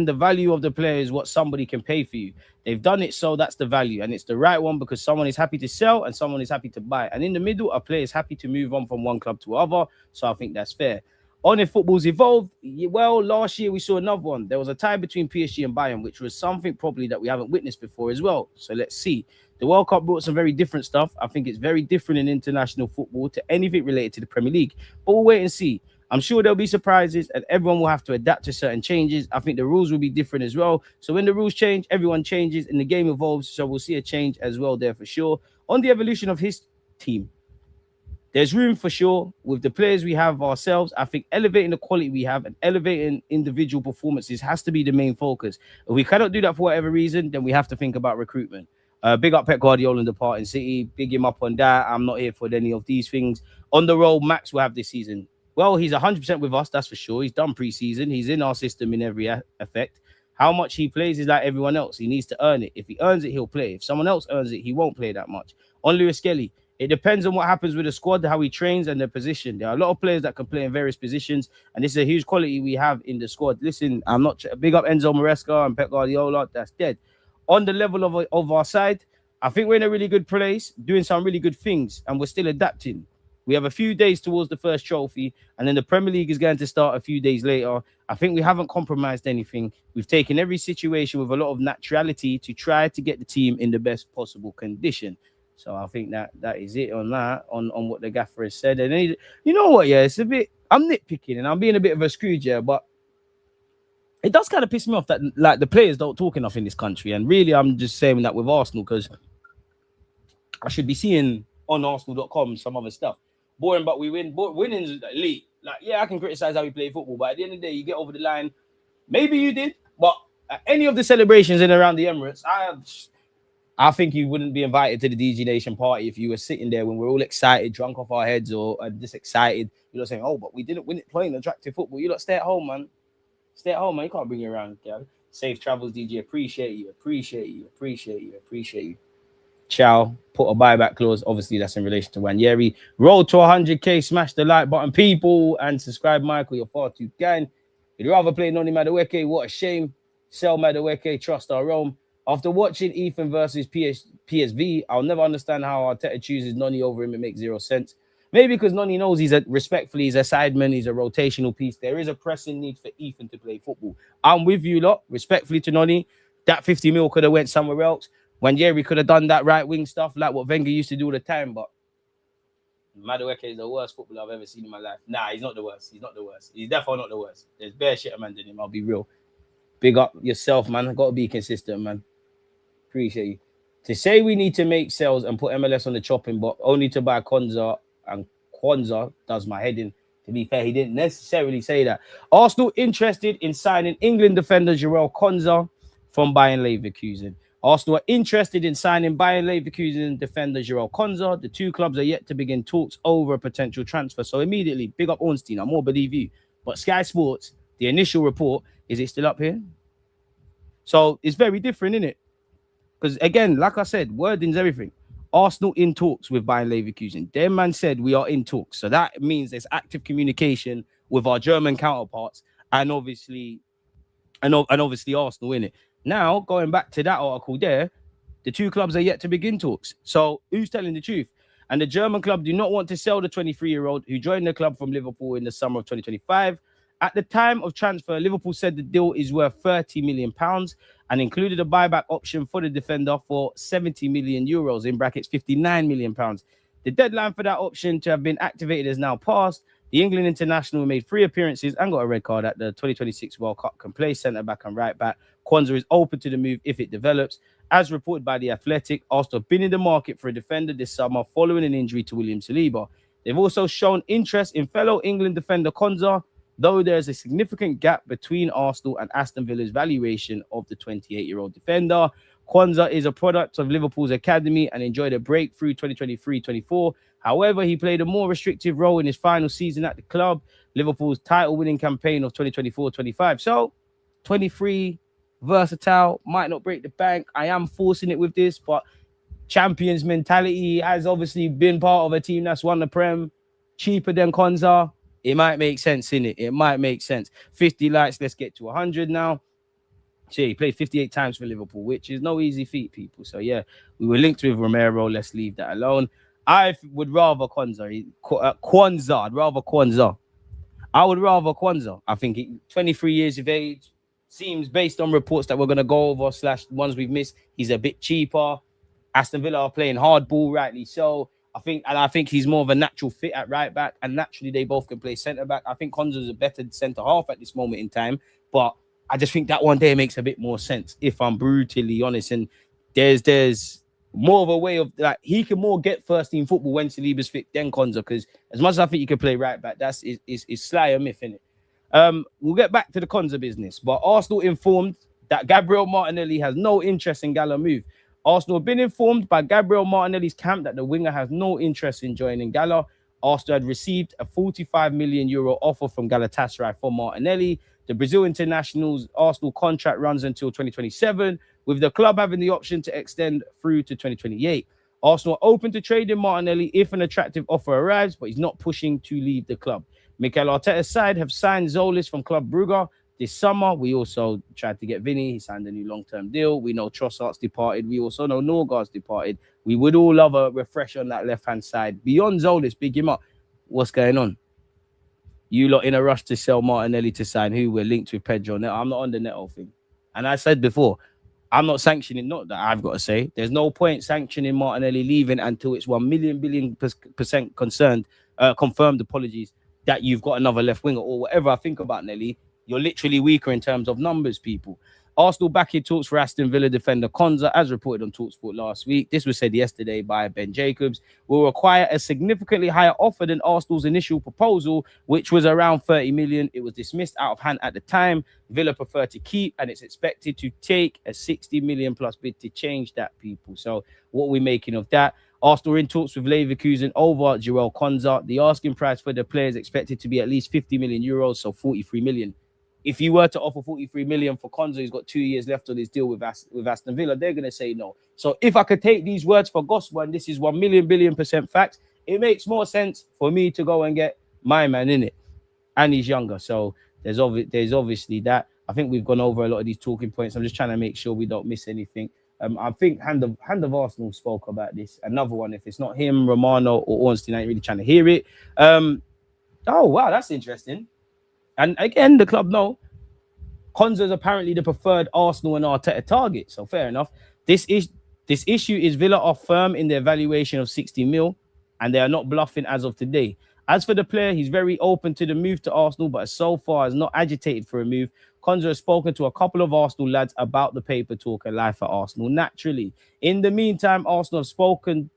the value of the player is what somebody can pay for you. They've done it, so that's the value, and it's the right one because someone is happy to sell and someone is happy to buy. And in the middle, a player is happy to move on from one club to other. So I think that's fair. On if football's evolved, well, last year we saw another one. There was a tie between PSG and Bayern, which was something probably that we haven't witnessed before as well. So let's see. The World Cup brought some very different stuff. I think it's very different in international football to anything related to the Premier League. But we'll wait and see. I'm sure there'll be surprises and everyone will have to adapt to certain changes. I think the rules will be different as well. So when the rules change, everyone changes and the game evolves. So we'll see a change as well there for sure. On the evolution of his team, there's room for sure with the players we have ourselves. I think elevating the quality we have and elevating individual performances has to be the main focus. If we cannot do that for whatever reason, then we have to think about recruitment. Big up Pep Guardiola in the departing City. Big him up on that. I'm not here for any of these things. On the road, Max will have this season. Well, he's 100% with us, that's for sure. He's done pre-season. He's in our system in every effect. How much he plays is like everyone else. He needs to earn it. If he earns it, he'll play. If someone else earns it, he won't play that much. On Lewis Kelly, it depends on what happens with the squad, how he trains, and their position. There are a lot of players that can play in various positions, and this is a huge quality we have in the squad. Listen, I'm not big up Enzo Maresca and Pep Guardiola. That's dead. On the level of our side, I think we're in a really good place, doing some really good things, and we're still adapting. We have a few days towards the first trophy, and then the Premier League is going to start a few days later. I think we haven't compromised anything. We've taken every situation with a lot of naturality to try to get the team in the best possible condition. So I think that is it on that, on what the gaffer has said. And you know what, yeah, it's a bit, I'm nitpicking and I'm being a bit of a Scrooge, yeah, but it does kind of piss me off that like the players don't talk enough in this country. And really, I'm just saying that with Arsenal because I should be seeing on Arsenal.com some other stuff. Boring, but we win. Winning's elite. Like, yeah, I can criticize how we play football, but at the end of the day, you get over the line. Maybe you did, but at any of the celebrations in and around the Emirates, I think you wouldn't be invited to the DG Nation party if you were sitting there when we're all excited, drunk off our heads, or just excited. You're not saying, "Oh, but we didn't win it playing attractive football." You lot stay at home, man. Stay at home, man. You can't bring you around, girl. Safe travels, DG. Appreciate you. Ciao. Put a buyback clause. Obviously, that's in relation to Wanyeri. Roll to 100k. Smash the like button, people, and subscribe, Michael. You're far too kind. You'd rather play Noni Madueke. What a shame. Sell Madueke. Trust our Rome. After watching Ethan versus PSV, I'll never understand how Arteta chooses Noni over him. It makes zero sense. Maybe because Noni knows he's a sideman, he's a rotational piece. There is a pressing need for Ethan to play football. I'm with you lot. Respectfully to Noni, that 50 mil could have went somewhere else. When Jerry could have done that right wing stuff like what Wenger used to do all the time, but Madueke is the worst footballer I've ever seen in my life. Nah, he's not the worst. He's definitely not the worst. There's bare shit man than him. I'll be real. Big up yourself, man. I've got to be consistent, man. Appreciate you. To say we need to make sales and put MLS on the chopping block only to buy Quansah, and Quansah does my head in. To be fair, he didn't necessarily say that. Arsenal interested in signing England defender Jarell Quansah from Bayern Leverkusen. Arsenal are interested in signing Bayern Leverkusen defender Jarell Quansah. The two clubs are yet to begin talks over a potential transfer. So immediately, big up Ornstein. I more believe you. But Sky Sports, the initial report, is it still up here? So it's very different, isn't it? Because again, like I said, wording's everything. Arsenal in talks with Bayern Leverkusen. Their man said we are in talks. So that means there's active communication with our German counterparts and obviously Arsenal in it. Now, going back to that article there, the two clubs are yet to begin talks. So who's telling the truth? And the German club do not want to sell the 23-year-old who joined the club from Liverpool in the summer of 2025. At the time of transfer, Liverpool said the deal is worth £30 million and included a buyback option for the defender for 70 million euros, in brackets 59 million pounds. The deadline for that option to have been activated has now passed. The England international made 3 appearances and got a red card at the 2026 World Cup. Can play centre-back and right-back. Quansah is open to the move if it develops. As reported by The Athletic, Arsenal have been in the market for a defender this summer following an injury to William Saliba. They've also shown interest in fellow England defender Quansah, though there's a significant gap between Arsenal and Aston Villa's valuation of the 28-year-old defender. Quansah is a product of Liverpool's academy and enjoyed a breakthrough 2023-24. However, he played a more restrictive role in his final season at the club. Liverpool's title-winning campaign of 2024-25. So, 23, versatile, might not break the bank. I am forcing it with this, but champions mentality has obviously been part of a team that's won the Prem, cheaper than Quansah. It might make sense, innit? It might make sense. 50 likes, let's get to 100 now. So he played 58 times for Liverpool, which is no easy feat, people. So yeah, we were linked with Romero. Let's leave that alone. I would rather Quansah. Quansah. I'd rather Quansah. I would rather Quansah. I think 23 years of age. Seems based on reports that we're going to go over / ones we've missed, he's a bit cheaper. Aston Villa are playing hardball, rightly so. I think he's more of a natural fit at right back, and naturally they both can play centre back. I think Quansah is a better centre half at this moment in time, but I just think that one day makes a bit more sense, if I'm brutally honest. And there's more of a way of like he can more get first team football when Saliba's fit than Quansah, because as much as I think you can play right back, that's is sly a myth, innit? We'll get back to the Quansah business, but Arsenal informed that Gabriel Martinelli has no interest in Gala move. Arsenal have been informed by Gabriel Martinelli's camp that the winger has no interest in joining Gala. Arsenal had received a 45 million euro offer from Galatasaray for Martinelli. The Brazil international's Arsenal contract runs until 2027, with the club having the option to extend through to 2028. Arsenal are open to trading Martinelli if an attractive offer arrives, but he's not pushing to leave the club. Mikel Arteta's side have signed Zolis from Club Brugge this summer. We also tried to get Vinny. He signed a new long-term deal. We know Trossard's departed. We also know Norgard's departed. We would all love a refresh on that left-hand side. Beyond Zolis, big him up. What's going on? You lot in a rush to sell Martinelli to sign who? We're linked with Pedro. Now, I'm not on the Neto thing. And I said before, I'm not sanctioning, not that I've got to say. There's no point sanctioning Martinelli leaving until it's 1 million billion percent confirmed, apologies, that you've got another left winger or whatever I think about Nelly. You're literally weaker in terms of numbers, people. Arsenal back in talks for Aston Villa defender Quansah, as reported on TalkSport last week. This was said yesterday by Ben Jacobs. Will require a significantly higher offer than Arsenal's initial proposal, which was around 30 million. It was dismissed out of hand at the time. Villa prefer to keep, and it's expected to take a 60 million plus bid to change that, people. So what are we making of that? Arsenal are in talks with Leverkusen over Jarell Quansah. The asking price for the player is expected to be at least 50 million euros, so 43 million. If you were to offer 43 million for Quansah, he's got 2 years left on his deal with Aston Villa, they're going to say no. So if I could take these words for gospel, and this is 1 million billion percent facts, it makes more sense for me to go and get my man in it. And he's younger. So there's obviously that. I think we've gone over a lot of these talking points. I'm just trying to make sure we don't miss anything. I think Hand of Arsenal spoke about this. Another one, if it's not him, Romano or Ornstein, I ain't really trying to hear it. Oh, wow, that's interesting. And again, the club know Quansah is apparently the preferred Arsenal and Arteta target. So fair enough. This issue is Villa are firm in their valuation of 60 mil, and they are not bluffing as of today. As for the player, he's very open to the move to Arsenal, but so far has not agitated for a move. Quansah has spoken to a couple of Arsenal lads about the paper talk and life at Arsenal naturally. In the meantime, Arsenal have spoken,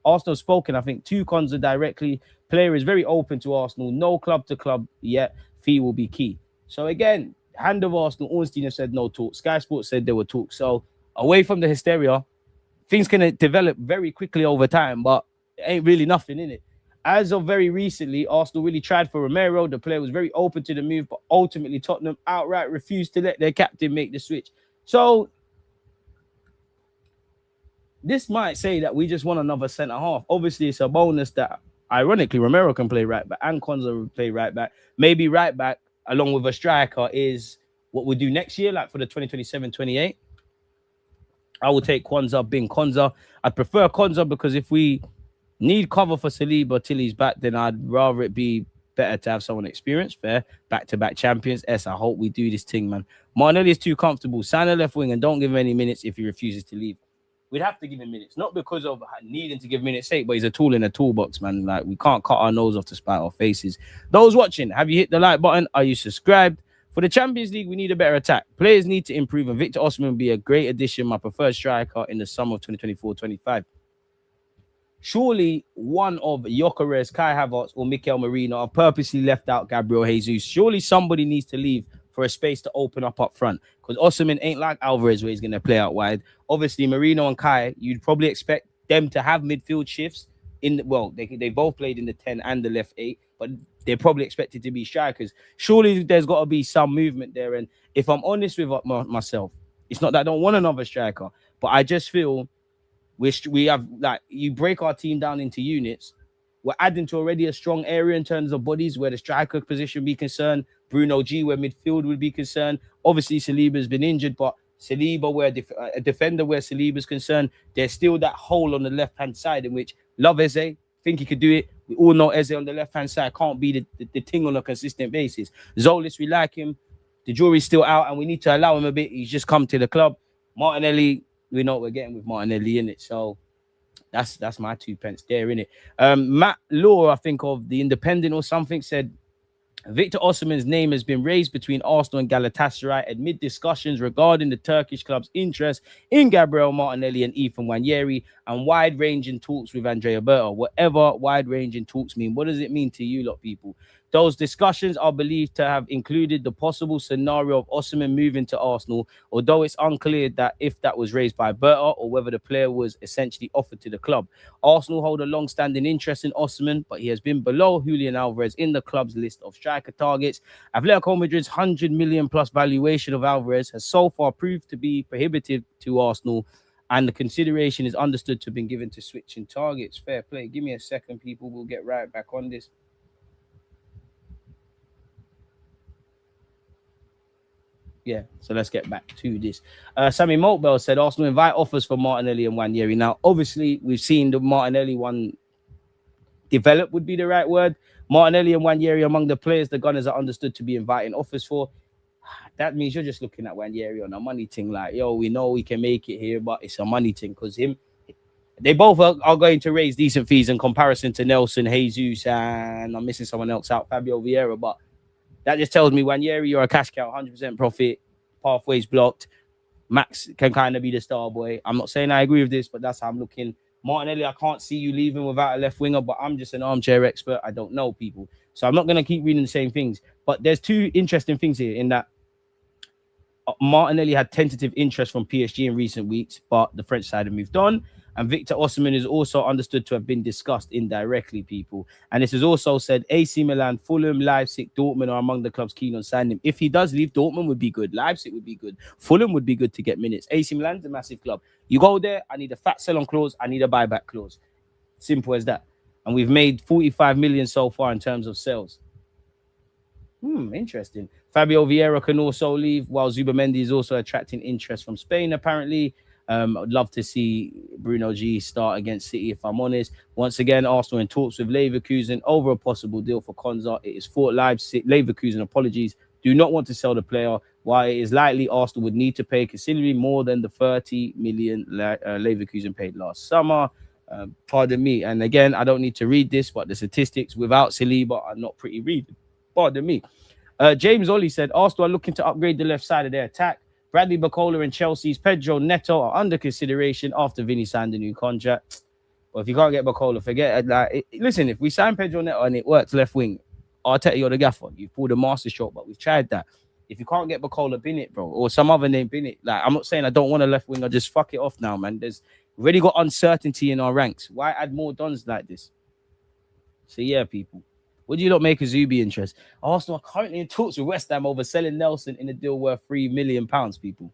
I think, to Quansah directly. Player is very open to Arsenal. No club to club yet. Fee will be key. So again, Hand of Arsenal, Ornstein have said no talk. Sky Sports said there were talks. So away from the hysteria, things can develop very quickly over time, but it ain't really nothing in it. As of very recently, Arsenal really tried for Romero. The player was very open to the move, but ultimately Tottenham outright refused to let their captain make the switch. So this might say that we just want another centre half. Obviously, it's a bonus that, ironically, Romero can play right back and Quansah will play right back. Maybe right back along with a striker is what we'll do next year, like for the 2027-28. I will take Quansah, being Quansah. I'd prefer Quansah because if we need cover for Saliba till he's back, then I'd rather it be better to have someone experienced. Fair. Back-to-back champions. I hope we do this thing, man. Martinelli is too comfortable. Sign a left wing and don't give him any minutes if he refuses to leave. We'd have to give him minutes, not because of needing to give minutes sake, but he's a tool in a toolbox, man. Like, we can't cut our nose off to spite our faces. Those watching, have you hit the like button? Are you subscribed? For the Champions League, we need a better attack. Players need to improve, and Victor Osimhen will be a great addition, my preferred striker in the summer of 2024-25. Surely one of Gyökeres, Kai Havertz, or Mikel Merino have purposely left out Gabriel Jesus. Surely somebody needs to leave for a space to open up front, because Osimhen ain't like Alvarez where he's going to play out wide. Obviously, Merino and Kai, you'd probably expect them to have midfield shifts. They both played in the 10 and the left 8, but they're probably expected to be strikers. Surely there's got to be some movement there. And if I'm honest with myself, it's not that I don't want another striker, but I just feel we have, like, you break our team down into units. We're adding to already a strong area in terms of bodies where the striker position would be concerned. Bruno G, where midfield would be concerned. Obviously, Saliba's been injured, but Saliba, where a defender where Saliba's concerned, there's still that hole on the left-hand side in which love Eze, think he could do it. We all know Eze on the left-hand side can't be the thing on a consistent basis. Zolis, we like him. The jury's still out, and we need to allow him a bit. He's just come to the club. Martinelli, we know what we're getting with Martinelli in it. So that's my 2 pence there, in it. Matt Law, I think of the Independent or something, said Victor Osimhen's name has been raised between Arsenal and Galatasaray amid discussions regarding the Turkish club's interest in Gabriel Martinelli and Ethan Nwaneri, and wide-ranging talks with Andrea Berta. Whatever wide-ranging talks mean, what does it mean to you lot, people? Those discussions are believed to have included the possible scenario of Osimhen moving to Arsenal, although it's unclear that if that was raised by Berta or whether the player was essentially offered to the club. Arsenal hold a long-standing interest in Osimhen, but he has been below Julian Alvarez in the club's list of striker targets. Atletico Madrid's 100 million plus valuation of Alvarez has so far proved to be prohibitive to Arsenal, and the consideration is understood to have been given to switching targets. Fair play. Give me a second, people. We'll get right back on this. Yeah, so let's get back to this. Sammy Moltbell said Arsenal invite offers for Martinelli and Nwaneri. Now, obviously, we've seen the Martinelli one develop, would be the right word. Martinelli and Nwaneri among the players the Gunners are understood to be inviting offers for. That means you're just looking at Nwaneri on a money thing. Like, yo, we know we can make it here, but it's a money thing because they both are going to raise decent fees in comparison to Nelson, Jesus, and I'm missing someone else out, Fabio Vieira, but that just tells me Nwaneri, you're a cash cow, 100% profit, pathways blocked. Max can kind of be the star boy. I'm not saying I agree with this, but that's how I'm looking. Martinelli, I can't see you leaving without a left winger, but I'm just an armchair expert. I don't know people. So I'm not going to keep reading the same things. But there's 2 interesting things here in that Martinelli had tentative interest from PSG in recent weeks, but the French side have moved on. And Victor Osimhen is also understood to have been discussed indirectly, people. And this is also said AC Milan, Fulham, Leipzig, Dortmund are among the clubs keen on signing him. If he does leave, Dortmund would be good. Leipzig would be good. Fulham would be good to get minutes. AC Milan's a massive club. You go there, I need a fat sell-on clause. I need a buyback clause. Simple as that. And we've made 45 million so far in terms of sales. Interesting. Fabio Vieira can also leave, while Zubamendi is also attracting interest from Spain, apparently. I'd love to see Bruno G start against City, if I'm honest. Once again, Arsenal in talks with Leverkusen over a possible deal for Quansah. It is for Leverkusen, apologies, do not want to sell the player, while it is likely Arsenal would need to pay considerably more than the 30 million Leverkusen paid last summer. Pardon me. And again, I don't need to read this, but the statistics without Saliba are not pretty reading. Pardon me. James Ollie said Arsenal are looking to upgrade the left side of their attack. Bradley Barcola and Chelsea's Pedro Neto are under consideration after Vinny signed a new contract. Well, if you can't get Barcola, forget it. Listen, if we sign Pedro Neto and it works left wing, Arteta, you're the gaffer. You've pulled a master stroke, but we've tried that. If you can't get Barcola, bin it, bro, or some other name, bin it. Like, I'm not saying I don't want a left winger. Just fuck it off now, man. We've already got uncertainty in our ranks. Why add more dons like this? So yeah, people. What do you not make of Zubi interest? Arsenal are currently in talks with West Ham over selling Nelson in a deal worth £3 million, people.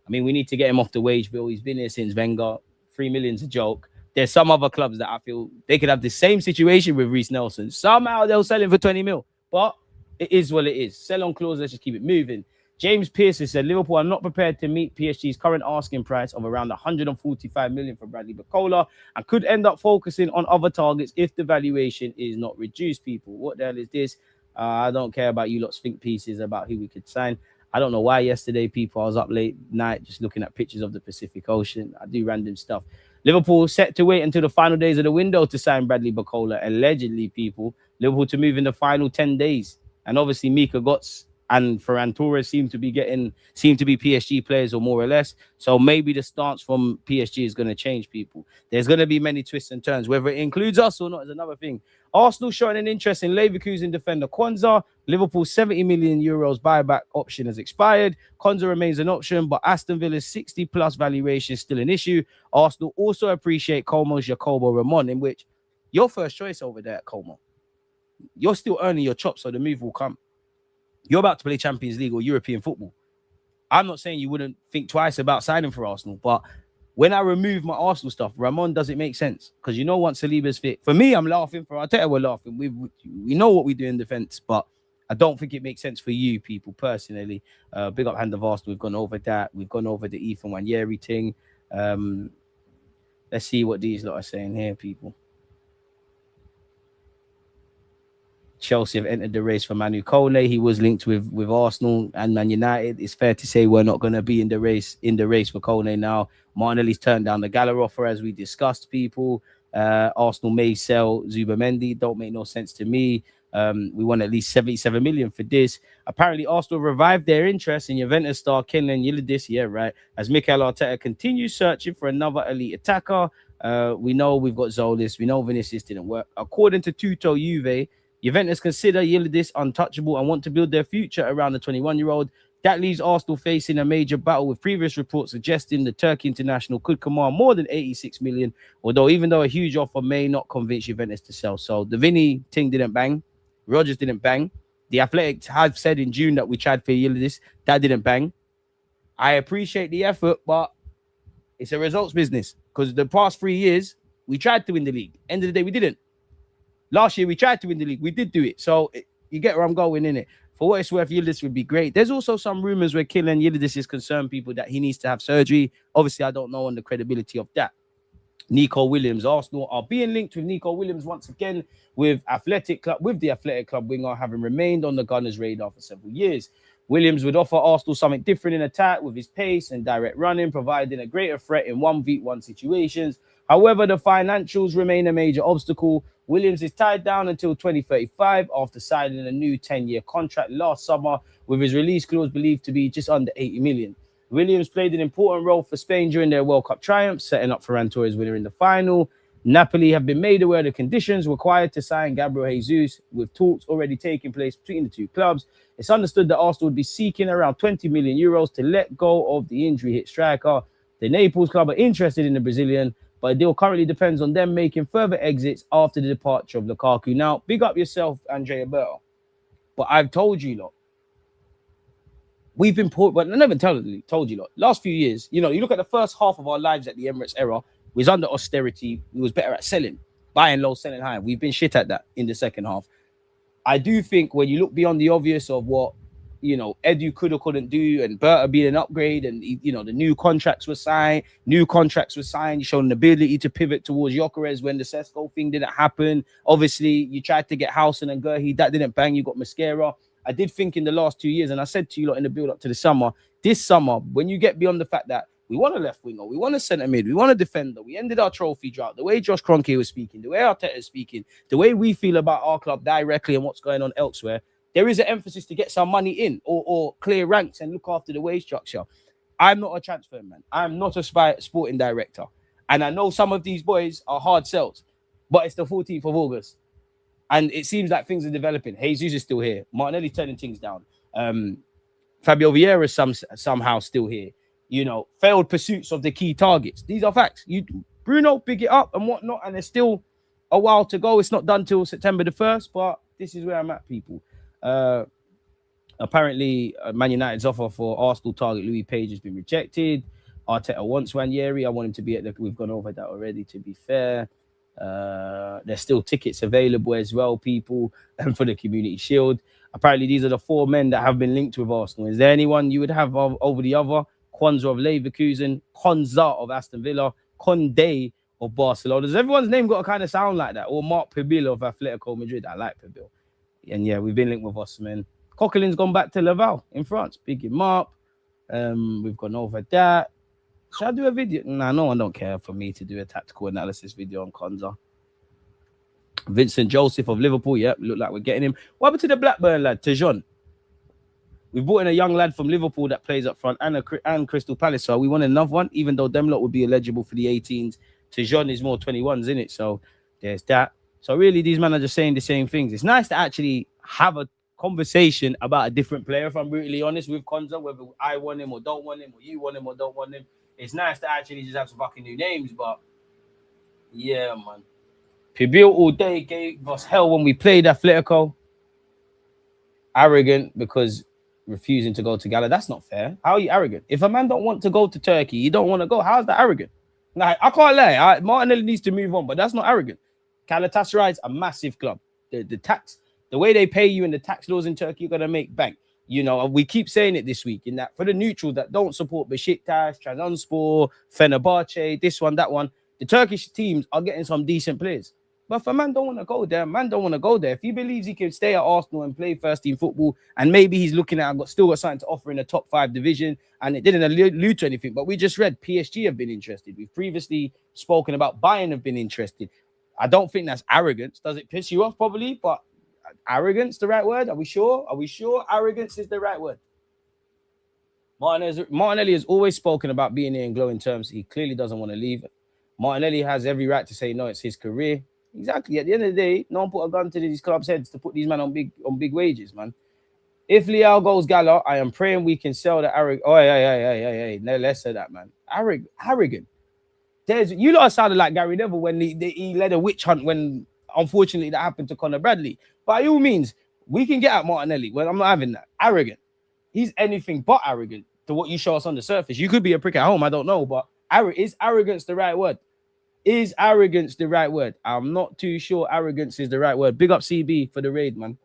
I mean, we need to get him off the wage bill. He's been here since Wenger. 3 million's a joke. There's some other clubs that I feel they could have the same situation with Reece Nelson. Somehow they'll sell him for 20 mil. But it is what it is. Sell on clause, let's just keep it moving. James Pearson said, Liverpool are not prepared to meet PSG's current asking price of around 145 million for Bradley Barcola and could end up focusing on other targets if the valuation is not reduced, people. What the hell is this? I don't care about you lot's think pieces about who we could sign. I don't know why yesterday, people, I was up late night just looking at pictures of the Pacific Ocean. I do random stuff. Liverpool set to wait until the final days of the window to sign Bradley Barcola. Allegedly, people, Liverpool to move in the final 10 days. And obviously, Mika Götze and Ferran Torres seem to be PSG players, or more or less. So maybe the stance from PSG is going to change, people. There's going to be many twists and turns. Whether it includes us or not is another thing. Arsenal showing an interest in Leverkusen defender Quansah. Liverpool's 70 million euros buyback option has expired. Quansah remains an option, but Aston Villa's 60-plus valuation is still an issue. Arsenal also appreciate Como's Jacobo Ramon, in which your first choice over there at Como. You're still earning your chops, so the move will come. You're about to play Champions League or European football. I'm not saying you wouldn't think twice about signing for Arsenal, but when I remove my Arsenal stuff, Ramon doesn't make sense because you know once Saliba's fit. For me, I'm laughing. For Arteta, we're laughing. We know what we do in defence, but I don't think it makes sense for you people personally. Big up hand of Arsenal. We've gone over that. We've gone over the Ethan Wanyeri thing. Let's see what these lot are saying here, people. Chelsea have entered the race for Manu Kone. He was linked with Arsenal and Man United. It's fair to say we're not going to be in the race for Kone now. Martinelli's turned down the Gala offer, as we discussed, people. Arsenal may sell Zubamendi. Don't make no sense to me. We want at least 77 million for this. Apparently, Arsenal revived their interest in Juventus star Kenan Yildiz. Yeah, right. As Mikel Arteta continues searching for another elite attacker. We know we've got Zolis. We know Vinicius didn't work. According to Tutto Juve, Juventus consider Yildiz untouchable and want to build their future around the 21-year-old. That leaves Arsenal facing a major battle, with previous reports suggesting the Turkey international could command more than 86 million, even though a huge offer may not convince Juventus to sell. So the Vinny thing didn't bang. Rodgers didn't bang. The Athletics have said in June that we tried for Yildiz. That didn't bang. I appreciate the effort, but it's a results business because the past 3 years, we tried to win the league. End of the day, we didn't. Last year, we tried to win the league. We did do it. So you get where I'm going, in it. For what it's worth, Yildiz would be great. There's also some rumors where Kylian Yildiz is concerned people that he needs to have surgery. Obviously, I don't know on the credibility of that. Nico Williams, Arsenal are being linked with Nico Williams once again with the Athletic Club winger having remained on the Gunners' radar for several years. Williams would offer Arsenal something different in attack with his pace and direct running, providing a greater threat in 1v1 situations. However, the financials remain a major obstacle. Williams is tied down until 2035 after signing a new 10-year contract last summer, with his release clause believed to be just under 80 million. Williams played an important role for Spain during their World Cup triumph, setting up Ferran Torres' winner in the final. Napoli have been made aware of the conditions required to sign Gabriel Jesus, with talks already taking place between the two clubs. It's understood that Arsenal would be seeking around 20 million euros to let go of the injury-hit striker. The Naples club are interested in the Brazilian, but the deal currently depends on them making further exits after the departure of Lukaku. Now, big up yourself, Andrea Bell. But I've told you, lot. We've been poor, but I never told you, lot. Last few years, you look at the first half of our lives at the Emirates era, we was under austerity. We was better at selling, buying low, selling high. We've been shit at that in the second half. I do think when you look beyond the obvious of what, Edu couldn't do, and Berta being an upgrade, and, the new contracts were signed, you showed an ability to pivot towards Gyökeres when the Sesko thing didn't happen. Obviously, you tried to get Housen and Gerhi, that didn't bang, you got Mosquera. I did think in the last 2 years, and I said to you lot in the build-up to the summer, this summer, when you get beyond the fact that we want a left winger, we want a centre mid, we want a defender, we ended our trophy drought, the way Josh Kroenke was speaking, the way Arteta is speaking, the way we feel about our club directly and what's going on elsewhere, there is an emphasis to get some money in or clear ranks and look after the wage structure. I'm not a transfer man. I'm not a sporting director. And I know some of these boys are hard sells, but it's the 14th of August. And it seems like things are developing. Jesus is still here. Martinelli turning things down. Fabio Vieira is somehow still here. Failed pursuits of the key targets. These are facts. Bruno, big it up and whatnot. And there's still a while to go. It's not done till September the 1st, but this is where I'm at, people. Apparently, Man United's offer for Arsenal target Louis Page has been rejected. Arteta wants Wanyeri. I want him to be we've gone over that already, to be fair. There's still tickets available as well, people, and for the Community Shield. Apparently, these are the 4 men that have been linked with Arsenal. Is there anyone you would have over the other? Quansah of Leverkusen, Quansah of Aston Villa, Condé of Barcelona. Does everyone's name got to kind of sound like that? Or Marc Pibil of Atletico Madrid? I like Pibil. And yeah, we've been linked with Osman. Coquelin's gone back to Laval in France. Big him up. We've gone over that. Should I do a video? Nah, no one don't care for me to do a tactical analysis video on Quansah. Vincent Joseph of Liverpool. Yep, look like we're getting him. What happened to the Blackburn lad, Tejon? We've brought in a young lad from Liverpool that plays up front and Crystal Palace. So we want another one, even though them lot would be eligible for the 18s. Tejon is more 21s, isn't it? So there's that. So really, these men are just saying the same things. It's nice to actually have a conversation about a different player, if I'm brutally honest, with Quansah, whether I want him or don't want him, or you want him or don't want him. It's nice to actually just have some fucking new names, but yeah, man. Pibil all day gave us hell when we played Atletico. Arrogant because refusing to go to Gala. That's not fair. How are you arrogant? If a man don't want to go to Turkey, you don't want to go. How's that arrogant? Like, I can't lie. Martinelli needs to move on, but that's not arrogant. Galatasaray is a massive club. The tax, the way they pay you and the tax laws in Turkey, you're gonna make bank. You know, we keep saying it this week in that for the neutrals that don't support Besiktas, Trabzonspor, Fenerbahce, this one, that one, the Turkish teams are getting some decent players. But if a man don't want to go there, man don't want to go there. If he believes he can stay at Arsenal and play first team football, and maybe he's looking at still got something to offer in the top 5 division, and it didn't allude to anything. But we just read PSG have been interested. We've previously spoken about Bayern have been interested. I don't think that's arrogance. Does it piss you off? Probably, but arrogance the right word? Are we sure? Are we sure arrogance is the right word? Martinelli has always spoken about being here in glowing terms. He clearly doesn't want to leave. Martinelli has every right to say no, it's his career. Exactly. At the end of the day, no one put a gun to these clubs' heads to put these men on big wages, man. If Leao goes Gala, I am praying we can sell the arrogant. Oh, hey. No less of that, man. Arrogant. You lot sounded like Gary Neville when he led a witch hunt when, unfortunately, that happened to Conor Bradley. By all means, we can get at Martinelli. Well, I'm not having that. Arrogant. He's anything but arrogant to what you show us on the surface. You could be a prick at home, I don't know, but is arrogance the right word? Is arrogance the right word? I'm not too sure arrogance is the right word. Big up CB for the raid, man.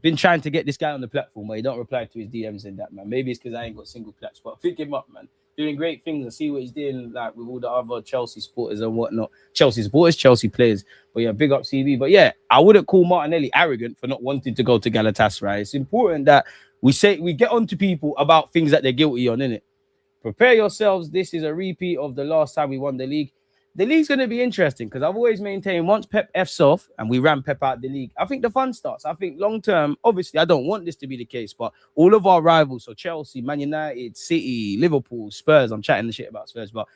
Been trying to get this guy on the platform, but he don't reply to his DMs and that, man. Maybe it's because I ain't got single plats, but pick him up, man. Doing great things and see what he's doing, like with all the other Chelsea supporters and whatnot. Chelsea supporters, Chelsea players. But yeah, big up CB. But yeah, I wouldn't call Martinelli arrogant for not wanting to go to Galatasaray. It's important that we get on to people about things that they're guilty on, innit? Prepare yourselves. This is a repeat of the last time we won the league. The league's going to be interesting because I've always maintained once Pep F's off and we ran Pep out the league, I think the fun starts. I think long term, obviously, I don't want this to be the case, but all of our rivals, so Chelsea, Man United, City, Liverpool, Spurs, I'm chatting the shit about Spurs, but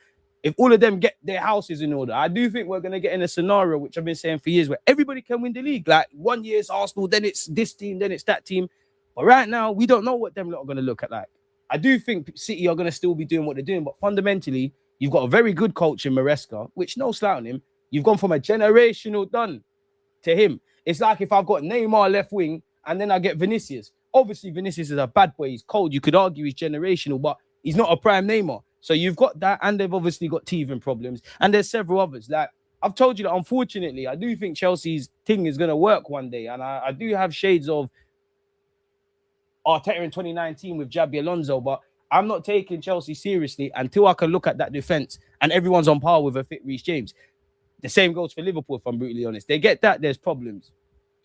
if all of them get their houses in order, I do think we're going to get in a scenario, which I've been saying for years, where everybody can win the league. Like 1 year it's Arsenal, then it's this team, then it's that team. But right now, we don't know what them lot are going to look at like. I do think City are going to still be doing what they're doing, but fundamentally, you've got a very good coach in Maresca, which no slouch on him. You've gone from a generational done to him. It's like if I've got Neymar left wing and then I get Vinicius. Obviously, Vinicius is a bad boy. He's cold. You could argue he's generational, but he's not a prime Neymar. So you've got that, and they've obviously got teething problems. And there's several others. Like I've told you that, unfortunately, I do think Chelsea's thing is going to work one day. And I do have shades of Arteta in 2019 with Xabi Alonso, but I'm not taking Chelsea seriously until I can look at that defense and everyone's on par with a fit Reece James. The same goes for Liverpool, if I'm brutally honest. They get that, there's problems.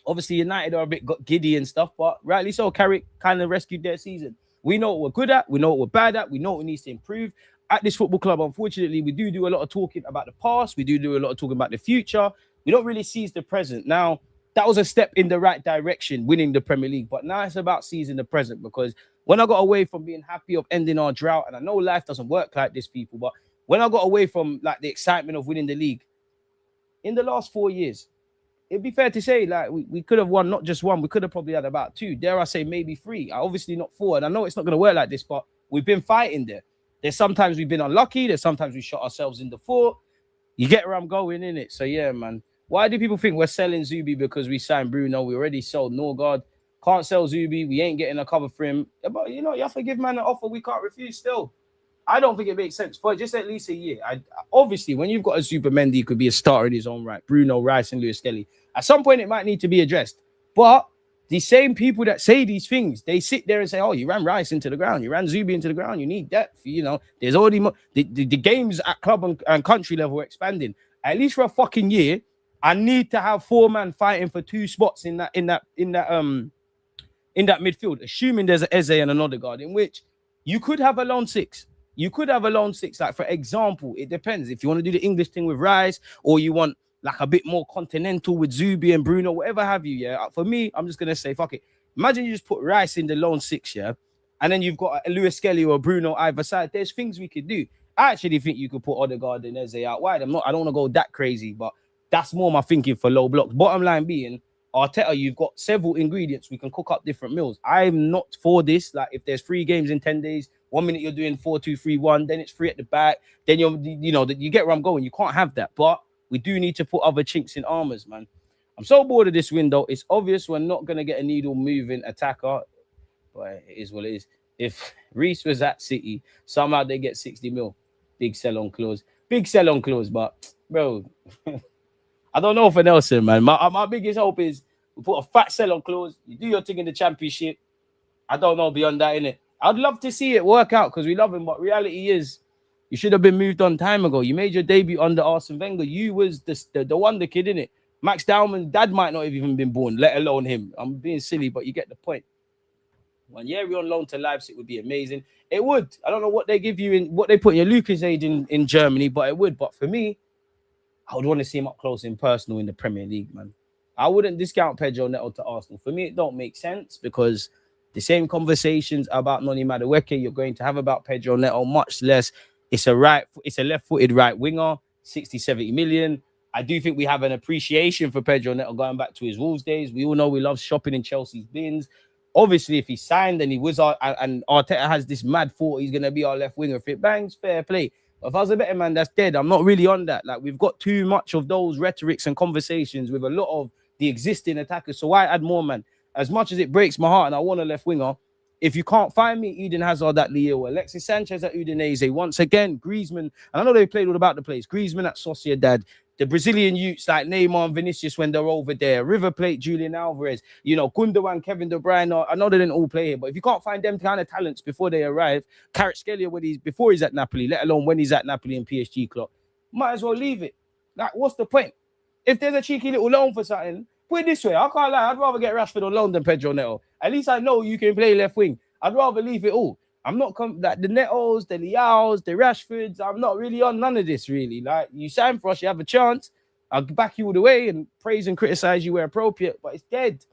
Obviously, United are a bit giddy and stuff, but rightly so, Carrick kind of rescued their season. We know what we're good at, we know what we're bad at, we know what needs to improve. At this football club, unfortunately, we do a lot of talking about the past, we do a lot of talking about the future. We don't really seize the present. Now, that was a step in the right direction, winning the Premier League. But now it's about seizing the present, because when I got away from being happy of ending our drought, and I know life doesn't work like this, people, but when I got away from like the excitement of winning the league, in the last 4 years, it'd be fair to say like we could have won not just one, we could have probably had about 2. Dare I say maybe 3. Obviously not 4. And I know it's not going to work like this, but we've been fighting there. There's sometimes we've been unlucky. There's sometimes we shot ourselves in the foot. You get where I'm going, innit? So yeah, man. Why do people think we're selling Zubi because we signed Bruno? We already sold Norgard. Can't sell Zubi. We ain't getting a cover for him. But, you know, you have to give man an offer we can't refuse still. I don't think it makes sense for just at least a year. Obviously, when you've got a Supermendy, he could be a starter in his own right. Bruno, Rice, and Lewis Kelly. At some point, it might need to be addressed. But the same people that say these things, they sit there and say, oh, you ran Rice into the ground. You ran Zubi into the ground. You need depth. You know, there's already the games at club and country level are expanding. At least for a fucking year, I need to have 4 men fighting for 2 spots in that midfield, assuming there's an Eze and an Odegaard, in which you could have a lone 6. You could have a lone 6. Like, for example, it depends. If you want to do the English thing with Rice, or you want like a bit more continental with Zubi and Bruno, whatever have you, yeah. For me, I'm just going to say, fuck it. Imagine you just put Rice in the lone 6, yeah, and then you've got a Lewis Kelly or Bruno either side. There's things we could do. I actually think you could put Odegaard and Eze out wide. I don't want to go that crazy, but that's more my thinking for low blocks. Bottom line being, Arteta, you've got several ingredients. We can cook up different meals. I'm not for this. Like, if there's 3 games in 10 days, 1 minute you're doing 4-2-3-1, then it's 3 at the back. Then you get where I'm going. You can't have that. But we do need to put other chinks in armors, man. I'm so bored of this window. It's obvious we're not going to get a needle moving attacker, but it is what it is. If Reece was at City, somehow they get 60 mil. Big sell on clause. Big sell on clause, but bro, I don't know for Nelson, man. My biggest hope is we put a fat sell on clause. You do your thing in the championship. I don't know beyond that, innit? I'd love to see it work out because we love him, but reality is you should have been moved on time ago. You made your debut under Arsene Wenger. You was the wonder kid, innit? Max Dowman's dad might not have even been born, let alone him. I'm being silly, but you get the point. 1 year on loan to Leipzig would be amazing. It would. I don't know what they give you in what they put in your Lucas age in Germany, but it would. But for me, I would want to see him up close and personal in the Premier League, man. I wouldn't discount Pedro Neto to Arsenal. For me, it don't make sense because the same conversations about Noni Madueke you're going to have about Pedro Neto, much less it's a left-footed right winger, 60, 70 million. I do think we have an appreciation for Pedro Neto going back to his Wolves days. We all know we love shopping in Chelsea's bins. Obviously, if he signed and he was and Arteta has this mad thought he's going to be our left winger, if it bangs, fair play. But if I was a better man, that's dead. I'm not really on that. Like, we've got too much of those rhetorics and conversations with a lot of the existing attackers. So why add more, man? As much as it breaks my heart and I want a left winger, if you can't find me Eden Hazard at Lille, Alexis Sanchez at Udinese, once again, Griezmann, and I know they played all about the place, Griezmann at Sociedad, the Brazilian youths like Neymar and Vinicius when they're over there, River Plate, Julian Alvarez, you know, Gundogan, Kevin De Bruyne, I know they didn't all play here, but if you can't find them kind of talents before they arrive, Kvaratskhelia before he's at Napoli, let alone when he's at Napoli and PSG clock, might as well leave it. Like, what's the point? If there's a cheeky little loan for something, put it this way, I can't lie, I'd rather get Rashford on loan than Pedro Neto. At least I know you can play left wing. I'd rather leave it all. I'm not like the Netos, the Leaos, the Rashfords. I'm not really on none of this, really. Like, you sign for us, you have a chance. I'll back you all the way and praise and criticize you where appropriate, but it's dead.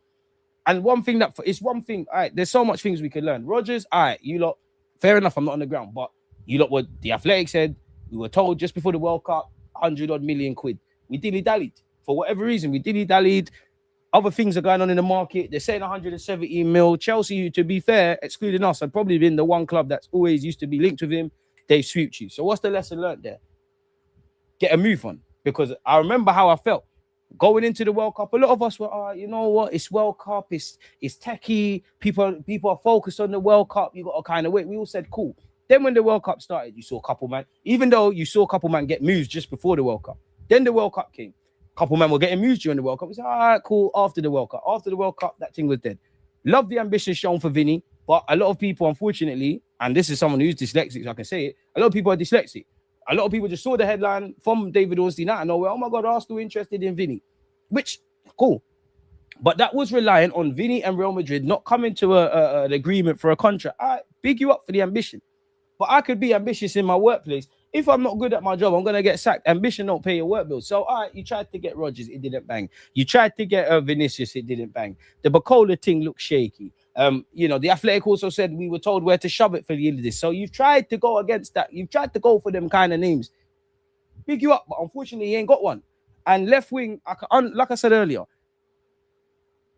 And one thing, all right, there's so much things we can learn. Rodgers, all right, you lot, fair enough, I'm not on the ground, but you lot what the Athletic said, we were told just before the World Cup, 100 million quid. We dilly-dallied. For whatever reason, we dilly-dallied. Other things are going on in the market. They're saying 170 mil. Chelsea, to be fair, excluding us, had probably been the one club that's always used to be linked with him. They swooped you. So what's the lesson learned there? Get a move on. Because I remember how I felt going into the World Cup. A lot of us were, you know what? It's World Cup. It's techie. People are focused on the World Cup. You got to kind of wait. We all said, cool. Then when the World Cup started, you saw a couple man. Even though you saw a couple man get moves just before the World Cup. Then the World Cup came. Couple men were getting moves during the World Cup. We said, all right, cool. After the World Cup, that thing was dead. Love the ambition shown for Vinny, but a lot of people, unfortunately, and this is someone who's dyslexic, so I can say it, a lot of people are dyslexic. A lot of people just saw the headline from David Ornstein out of nowhere. Oh my God, Arsenal interested in Vinny, which, cool. But that was reliant on Vinny and Real Madrid not coming to an agreement for a contract. I big you up for the ambition. But I could be ambitious in my workplace. If I'm not good at my job, I'm going to get sacked. Ambition don't pay your work bills. So, all right, you tried to get Rodgers, it didn't bang. You tried to get Vinicius, it didn't bang. The Bacola thing looked shaky. You know, the Athletic also said we were told where to shove it for the end of this. So you've tried to go against that. You've tried to go for them kind of names. Big you up, but unfortunately, he ain't got one. And left wing, like I said earlier,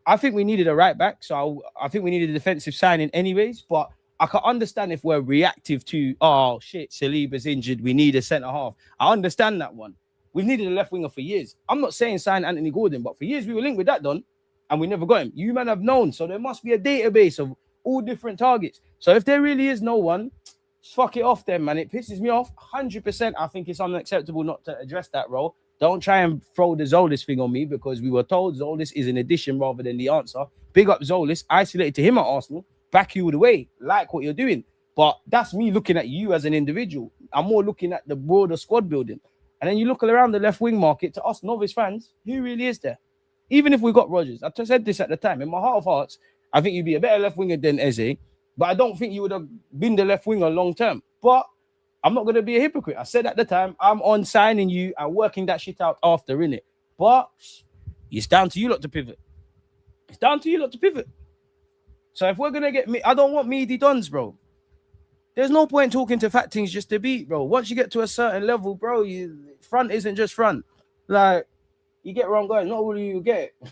I think we needed a right back. So I think we needed a defensive signing anyways, but I can understand if we're reactive to, oh, shit, Saliba's injured. We need a centre-half. I understand that one. We've needed a left winger for years. I'm not saying sign Anthony Gordon, but for years we were linked with that, Don, and we never got him. You men have known, so there must be a database of all different targets. So if there really is no one, fuck it off then, man. It pisses me off. 100%, I think it's unacceptable not to address that role. Don't try and throw the Zolis thing on me because we were told Zolis is an addition rather than the answer. Big up Zolis, isolated to him at Arsenal. Back you all the way, like what you're doing. But that's me looking at you as an individual. I'm more looking at the broader squad building. And then you look around the left wing market to us novice fans, who really is there? Even if we got Rodgers, I said this at the time, in my heart of hearts, I think you'd be a better left winger than Eze, but I don't think you would have been the left winger long term. But I'm not going to be a hypocrite. I said at the time, I'm on signing you and working that shit out after, innit? But it's down to you lot to pivot. It's down to you lot to pivot. So if we're going to get me, I don't want meaty dons, bro. There's no point talking to fat things just to beat, bro. Once you get to a certain level, bro, front isn't just front. Like, you get where I'm going, not really you get it.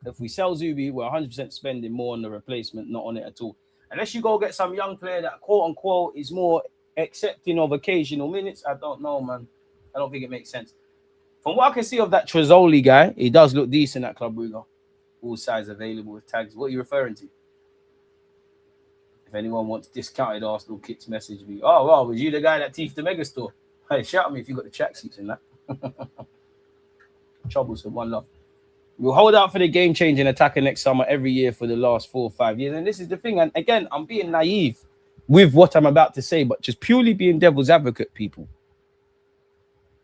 If we sell Zubi, we're 100% spending more on the replacement, not on it at all. Unless you go get some young player that, quote-unquote, is more accepting of occasional minutes, I don't know, man. I don't think it makes sense. From what I can see of that Trozzoli guy, he does look decent at Club Brugge. All sides available with tags. What are you referring to? If anyone wants discounted Arsenal kits, message me. Oh, well, was you the guy that thieved the mega store? Hey, shout me if you got the tracksuits in that. Troublesome, one love. We'll hold out for the game-changing attacker next summer every year for the last 4 or 5 years. And this is the thing. And again, I'm being naive with what I'm about to say, but just purely being devil's advocate, people.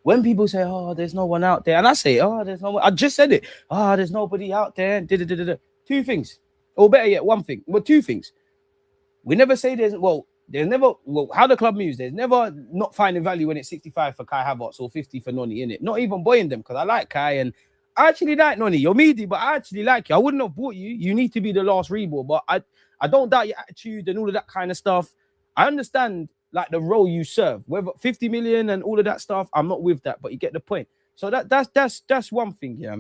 When people say, oh, there's no one out there, and I say, oh, there's no one, I just said it. Oh, there's nobody out there. Two things. Or better yet, one thing. Well, two things. We never say there's never, how the club moves, there's never not finding value when it's 65 for Kai Havertz or 50 for Noni, innit? Not even buying them, because I like Kai and I actually like Noni. You're meaty, but I actually like you. I wouldn't have bought you. You need to be the last reborn, but I don't doubt your attitude and all of that kind of stuff. I understand like the role you serve, whether 50 million and all of that stuff. I'm not with that, but you get the point. So that's one thing, yeah.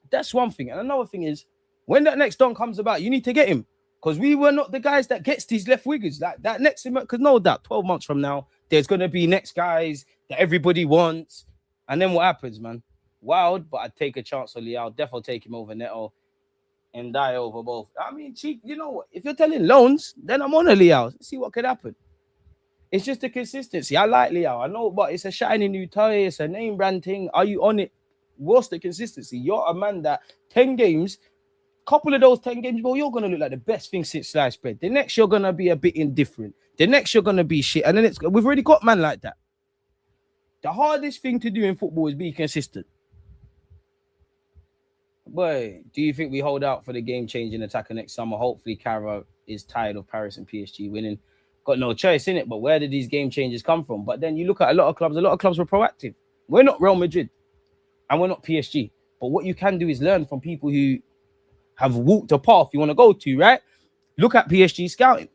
That's one thing. And another thing is, when that next don comes about, you need to get him. Because we were not the guys that gets these left wingers. That next, because no doubt, 12 months from now, there's going to be next guys that everybody wants. And then what happens, man? Wild, but I'd take a chance on Leao. Definitely take him over Neto and die over both. I mean, cheap, you know what? If you're telling loans, then I'm on a Leao. See what could happen. It's just the consistency. I like Leao. I know, but it's a shiny new toy. It's a name brand thing. Are you on it? What's the consistency? You're a man that 10 games, couple of those 10 games, bro, you're going to look like the best thing since sliced bread. The next, you're going to be a bit indifferent. The next, you're going to be shit. And then we've already got man like that. The hardest thing to do in football is be consistent. Boy, do you think we hold out for the game-changing attacker next summer? Hopefully, Cara is tired of Paris and PSG winning. Got no choice in it, but where did these game changes come from? But then you look at a lot of clubs were proactive. We're not Real Madrid and we're not PSG. But what you can do is learn from people who have walked a path you want to go to, right? Look at PSG scouting.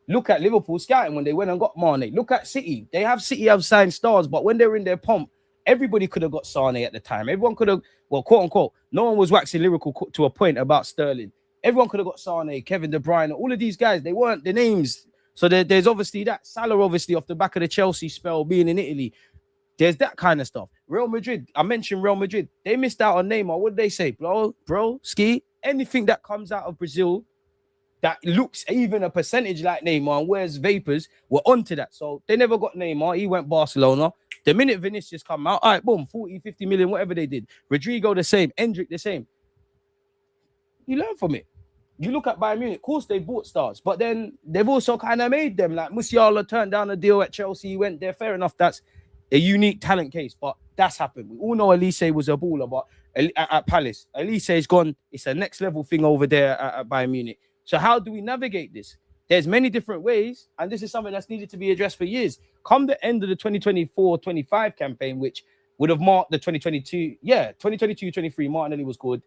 Look at Liverpool scouting when they went and got Mane. Look at City. City have signed stars, but when they were in their pomp, everybody could have got Sane at the time. Everyone could have, well, quote unquote, no one was waxing lyrical to a point about Sterling. Everyone could have got Sane, Kevin De Bruyne, all of these guys. They weren't the names. So there's obviously that. Salah, obviously, off the back of the Chelsea spell, being in Italy. There's that kind of stuff. Real Madrid, I mentioned Real Madrid. They missed out on Neymar. What did they say? Bro, ski, anything that comes out of Brazil that looks even a percentage like Neymar and wears vapors, we're onto that. So they never got Neymar. He went Barcelona. The minute Vinicius come out, all right, boom, 40, 50 million, whatever they did. Rodrigo the same. Endrick the same. You learn from it. You look at Bayern Munich, of course they bought stars, but then they've also kind of made them. Like Musiala turned down a deal at Chelsea, he went there. Fair enough, that's a unique talent case, but that's happened. We all know Elise was a baller, but at Palace, Elise is gone. It's a next level thing over there at Bayern Munich. So how do we navigate this? There's many different ways, and this is something that's needed to be addressed for years. Come the end of the 2024-25 campaign, which would have marked the 2022-23, Martinelli was good.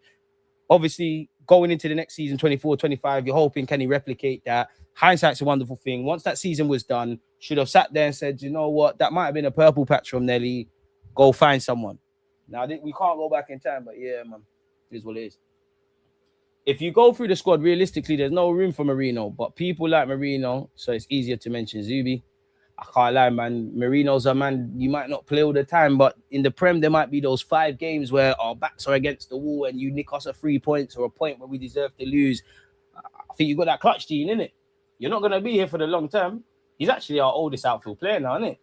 Obviously, going into the next season, 24-25, you're hoping, can he replicate that? Hindsight's a wonderful thing. Once that season was done, should have sat there and said, you know what, that might have been a purple patch from Nelly. Go find someone. Now, we can't go back in time, but yeah, man, it is what it is. If you go through the squad, realistically, there's no room for Marino, but people like Marino, so it's easier to mention Zubi. I can't lie, man. Marino's a man, you might not play all the time, but in the Prem, there might be those 5 games where our backs are against the wall and you nick us a 3 points or a point where we deserve to lose. I think you got that clutch gene, innit? You're not going to be here for the long term. He's actually our oldest outfield player now, isn't it?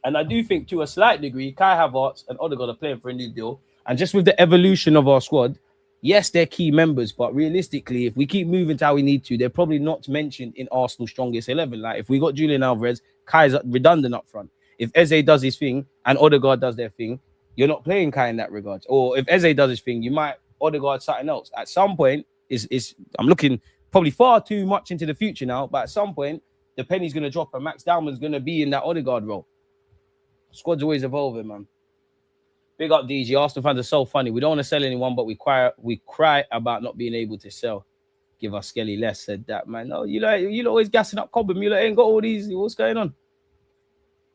And I do think, to a slight degree, Kai Havertz and Odegaard are playing for a new deal. And just with the evolution of our squad, yes, they're key members, but realistically, if we keep moving to how we need to, they're probably not mentioned in Arsenal's strongest 11. Like, if we got Julian Alvarez, Kai's redundant up front. If Eze does his thing and Odegaard does their thing, you're not playing Kai in that regard. Or if Eze does his thing, you might Odegaard something else. At some point, I'm looking probably far too much into the future now, but at some point, the penny's going to drop and Max Dowman's going to be in that Odegaard role. Squad's always evolving, man. Big up, DG. Arsenal fans are so funny. We don't want to sell anyone, but we cry about not being able to sell. Give us Skelly less, said that, man. No, you're always gassing up Cobham. You ain't got all these. What's going on?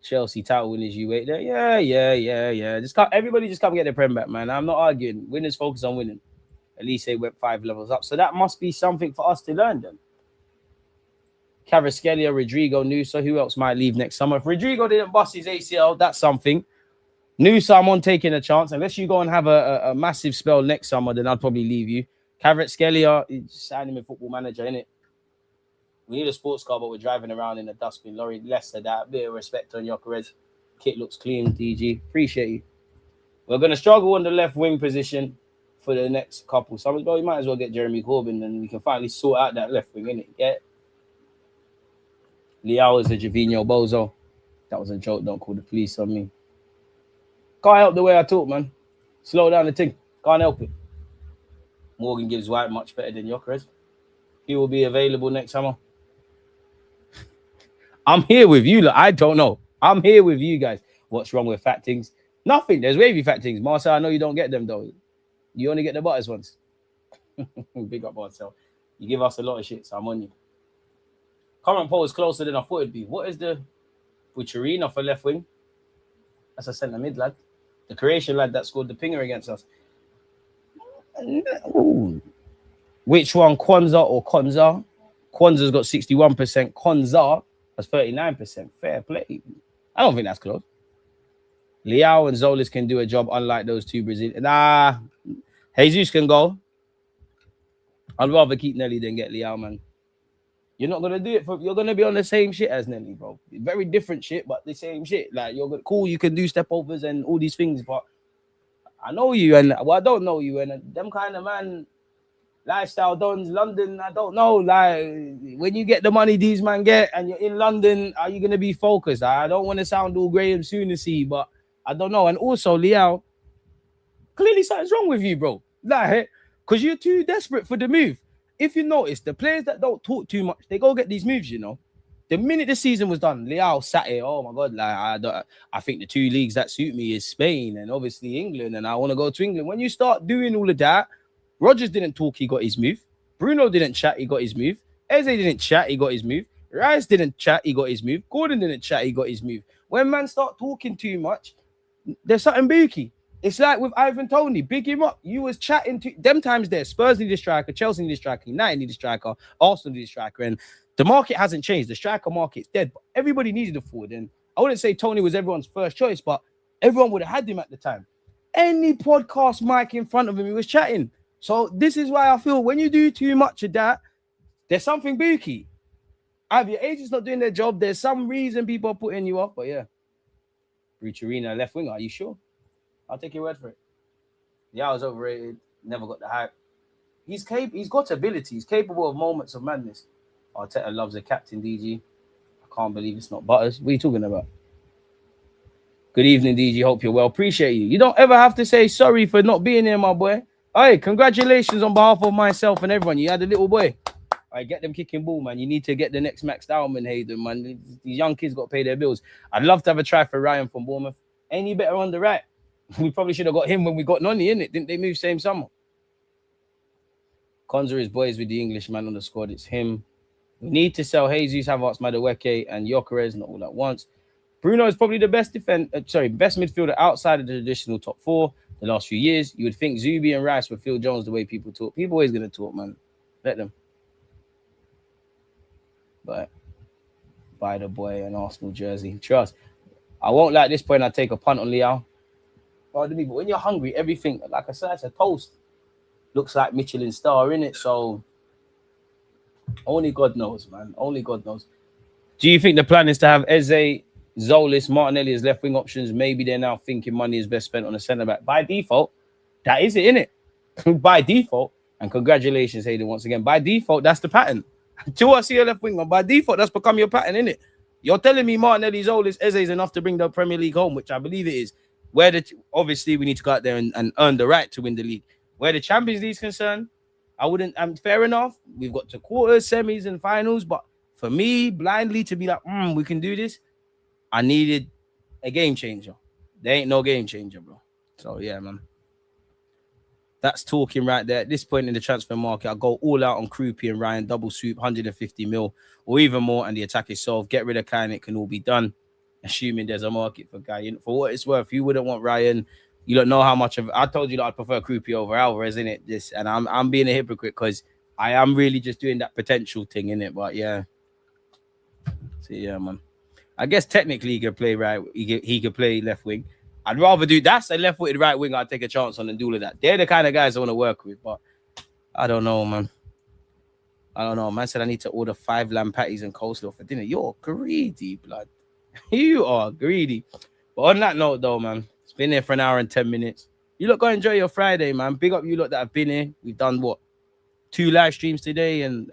Chelsea title winners, you wait there. Yeah. Everybody just come get their Prem back, man. I'm not arguing. Winners focus on winning. At least they went 5 levels up. So that must be something for us to learn then. Kvaratskhelia, Rodrigo, Nusa. Who else might leave next summer? If Rodrigo didn't bust his ACL, that's something. New Salmon taking a chance. Unless you go and have a massive spell next summer, then I'd probably leave you. Kvaratskhelia, sign him in Football Manager, innit? We need a sports car, but we're driving around in a dustbin lorry. Less of that. Bit of respect on Gyökeres. Kit looks clean, DG. Appreciate you. We're going to struggle on the left wing position for the next couple summers, but we might as well get Jeremy Corbyn and we can finally sort out that left wing, innit? Yeah. Leao is a Javinho bozo. That was a joke. Don't call the police on me. Can't help the way I talk, man. Slow down the thing. Can't help it. Morgan Gibbs White much better than Gyökeres. He will be available next summer. I'm here with you. Look, I don't know. I'm here with you guys. What's wrong with fat things? Nothing. There's wavy fat things. Marcel, I know you don't get them though. You only get the butters ones. Big up, Marcel. You give us a lot of shit, so I'm on you. Current poll is closer than I thought it'd be. What is the Bucharina for left wing? That's a centre mid lad. The Croatian lad that scored the pinger against us. Ooh. Which one, Quansah or Quansah? Quansah's got 61%. Quansah has 39%. Fair play. I don't think that's close. Leao and Zolis can do a job, unlike those two Brazilians. Nah, Jesus can go. I'd rather keep Nelly than get Leao, man. You're not gonna do it you're gonna be on the same shit as Nelly, bro. Very different shit, but the same shit. Like you're cool, you can do step overs and all these things, but I know you and I don't know you and them kind of man lifestyle dons London. I don't know. Like when you get the money these man get and you're in London, are you gonna be focused? I don't want to sound all Graham Sounessy, but I don't know. And also, Leao, clearly something's wrong with you, bro. Like, because you're too desperate for the move. If you notice, the players that don't talk too much, they go get these moves, you know. The minute the season was done, Leao sat here, oh my God, like I think the two leagues that suit me is Spain and obviously England, and I want to go to England. When you start doing all of that, Rodgers didn't talk, he got his move. Bruno didn't chat, he got his move. Eze didn't chat, he got his move. Rice didn't chat, he got his move. Gordon didn't chat, he got his move. When man start talking too much, there's something booky. It's like with Ivan Toney, big him up. You was chatting to them times there. Spurs need a striker, Chelsea need a striker, United need a striker, Arsenal need a striker, and the market hasn't changed. The striker market's dead, but everybody needed a forward. And I wouldn't say Toney was everyone's first choice, but everyone would have had him at the time. Any podcast mic in front of him, he was chatting. So this is why I feel when you do too much of that, there's something booky. Either your agent's not doing their job, there's some reason people are putting you off, but yeah. Bucharina left winger, are you sure? I'll take your word for it. Yeah, I was overrated. Never got the hype. He's got ability. He's capable of moments of madness. Arteta loves a captain, DG. I can't believe it's not Butters. What are you talking about? Good evening, DG. Hope you're well. Appreciate you. You don't ever have to say sorry for not being here, my boy. Hey, congratulations on behalf of myself and everyone. You had a little boy. All right, get them kicking ball, man. You need to get the next Max Dowman, Hayden, man. These young kids got to pay their bills. I'd love to have a try for Ryan from Bournemouth. Ain't he better on the right? We probably should have got him when we got Noni, innit? Didn't they move same summer? Quansah is boys with the Englishman on the squad. It's him. We need to sell Jesus, Havertz, Madueke, and Gyökeres, not all at once. Bruno is probably the best best midfielder outside of the traditional top four the last few years. You would think Zubi and Rice would Phil Jones the way people talk. People always going to talk, man. Let them. But buy the boy an Arsenal jersey. Trust. I won't lie, at this point, I'd take a punt on Leao. But when you're hungry, everything, like I said, it's a toast. Looks like Michelin star, innit? So only God knows, man. Only God knows. Do you think the plan is to have Eze, Zolis, Martinelli as left wing options? Maybe they're now thinking money is best spent on a centre back. By default, that is it, innit? By default, and congratulations, Hayden, once again. By default, that's the pattern. Till I see a left wing on, by default, that's become your pattern, innit? You're telling me Martinelli, Zolis, Eze is enough to bring the Premier League home, which I believe it is. Obviously, we need to go out there and earn the right to win the league. Where the Champions League is concerned, I wouldn't. Fair enough. We've got to quarters, semis, and finals. But for me, blindly to be like, we can do this, I needed a game changer. There ain't no game changer, bro. So yeah, man. That's talking right there. At this point in the transfer market, I'll go all out on Krupi and Ryan, double swoop, 150 mil or even more, and the attack is solved. Get rid of Kane, it can all be done. Assuming there's a market for Guy. For what it's worth, you wouldn't want Ryan. You don't know how much of. I told you that I'd prefer Krupi over Alvarez, innit? And I'm being a hypocrite because I am really just doing that potential thing, innit? But yeah. So yeah, man. I guess technically he could play right. He could play left wing. I'd rather do that's a left-footed right wing I'd take a chance on and do all of that. They're the kind of guys I want to work with, but I don't know, man. I don't know. Man said I need to order 5 lamb patties and coleslaw for dinner. You're greedy, blood. You are greedy. But on that note, though, man, it's been here for an hour and 10 minutes. You lot go enjoy your Friday, man. Big up you lot that have been here. We've done what? 2 live streams today and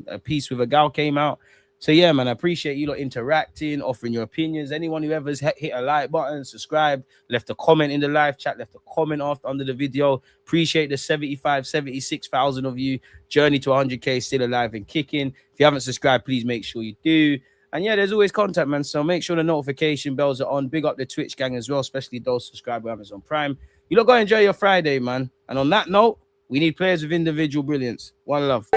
a piece with a gal came out. So yeah, man, I appreciate you lot interacting, offering your opinions. Anyone who ever's hit a like button, subscribe, left a comment in the live chat, left a comment under the video. Appreciate the 76,000 of you. Journey to 100K still alive and kicking. If you haven't subscribed, please make sure you do. And yeah, there's always content, man. So make sure the notification bells are on. Big up the Twitch gang as well, especially those subscribed to Amazon Prime. You lot go enjoy your Friday, man. And on that note, we need players with individual brilliance. One love.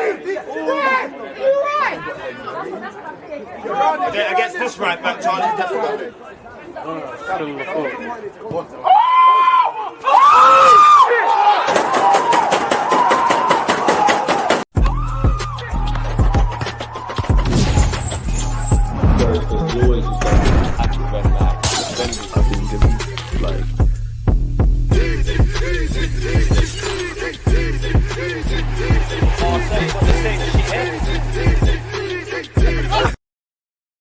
Against this right back, Charlie, definitely.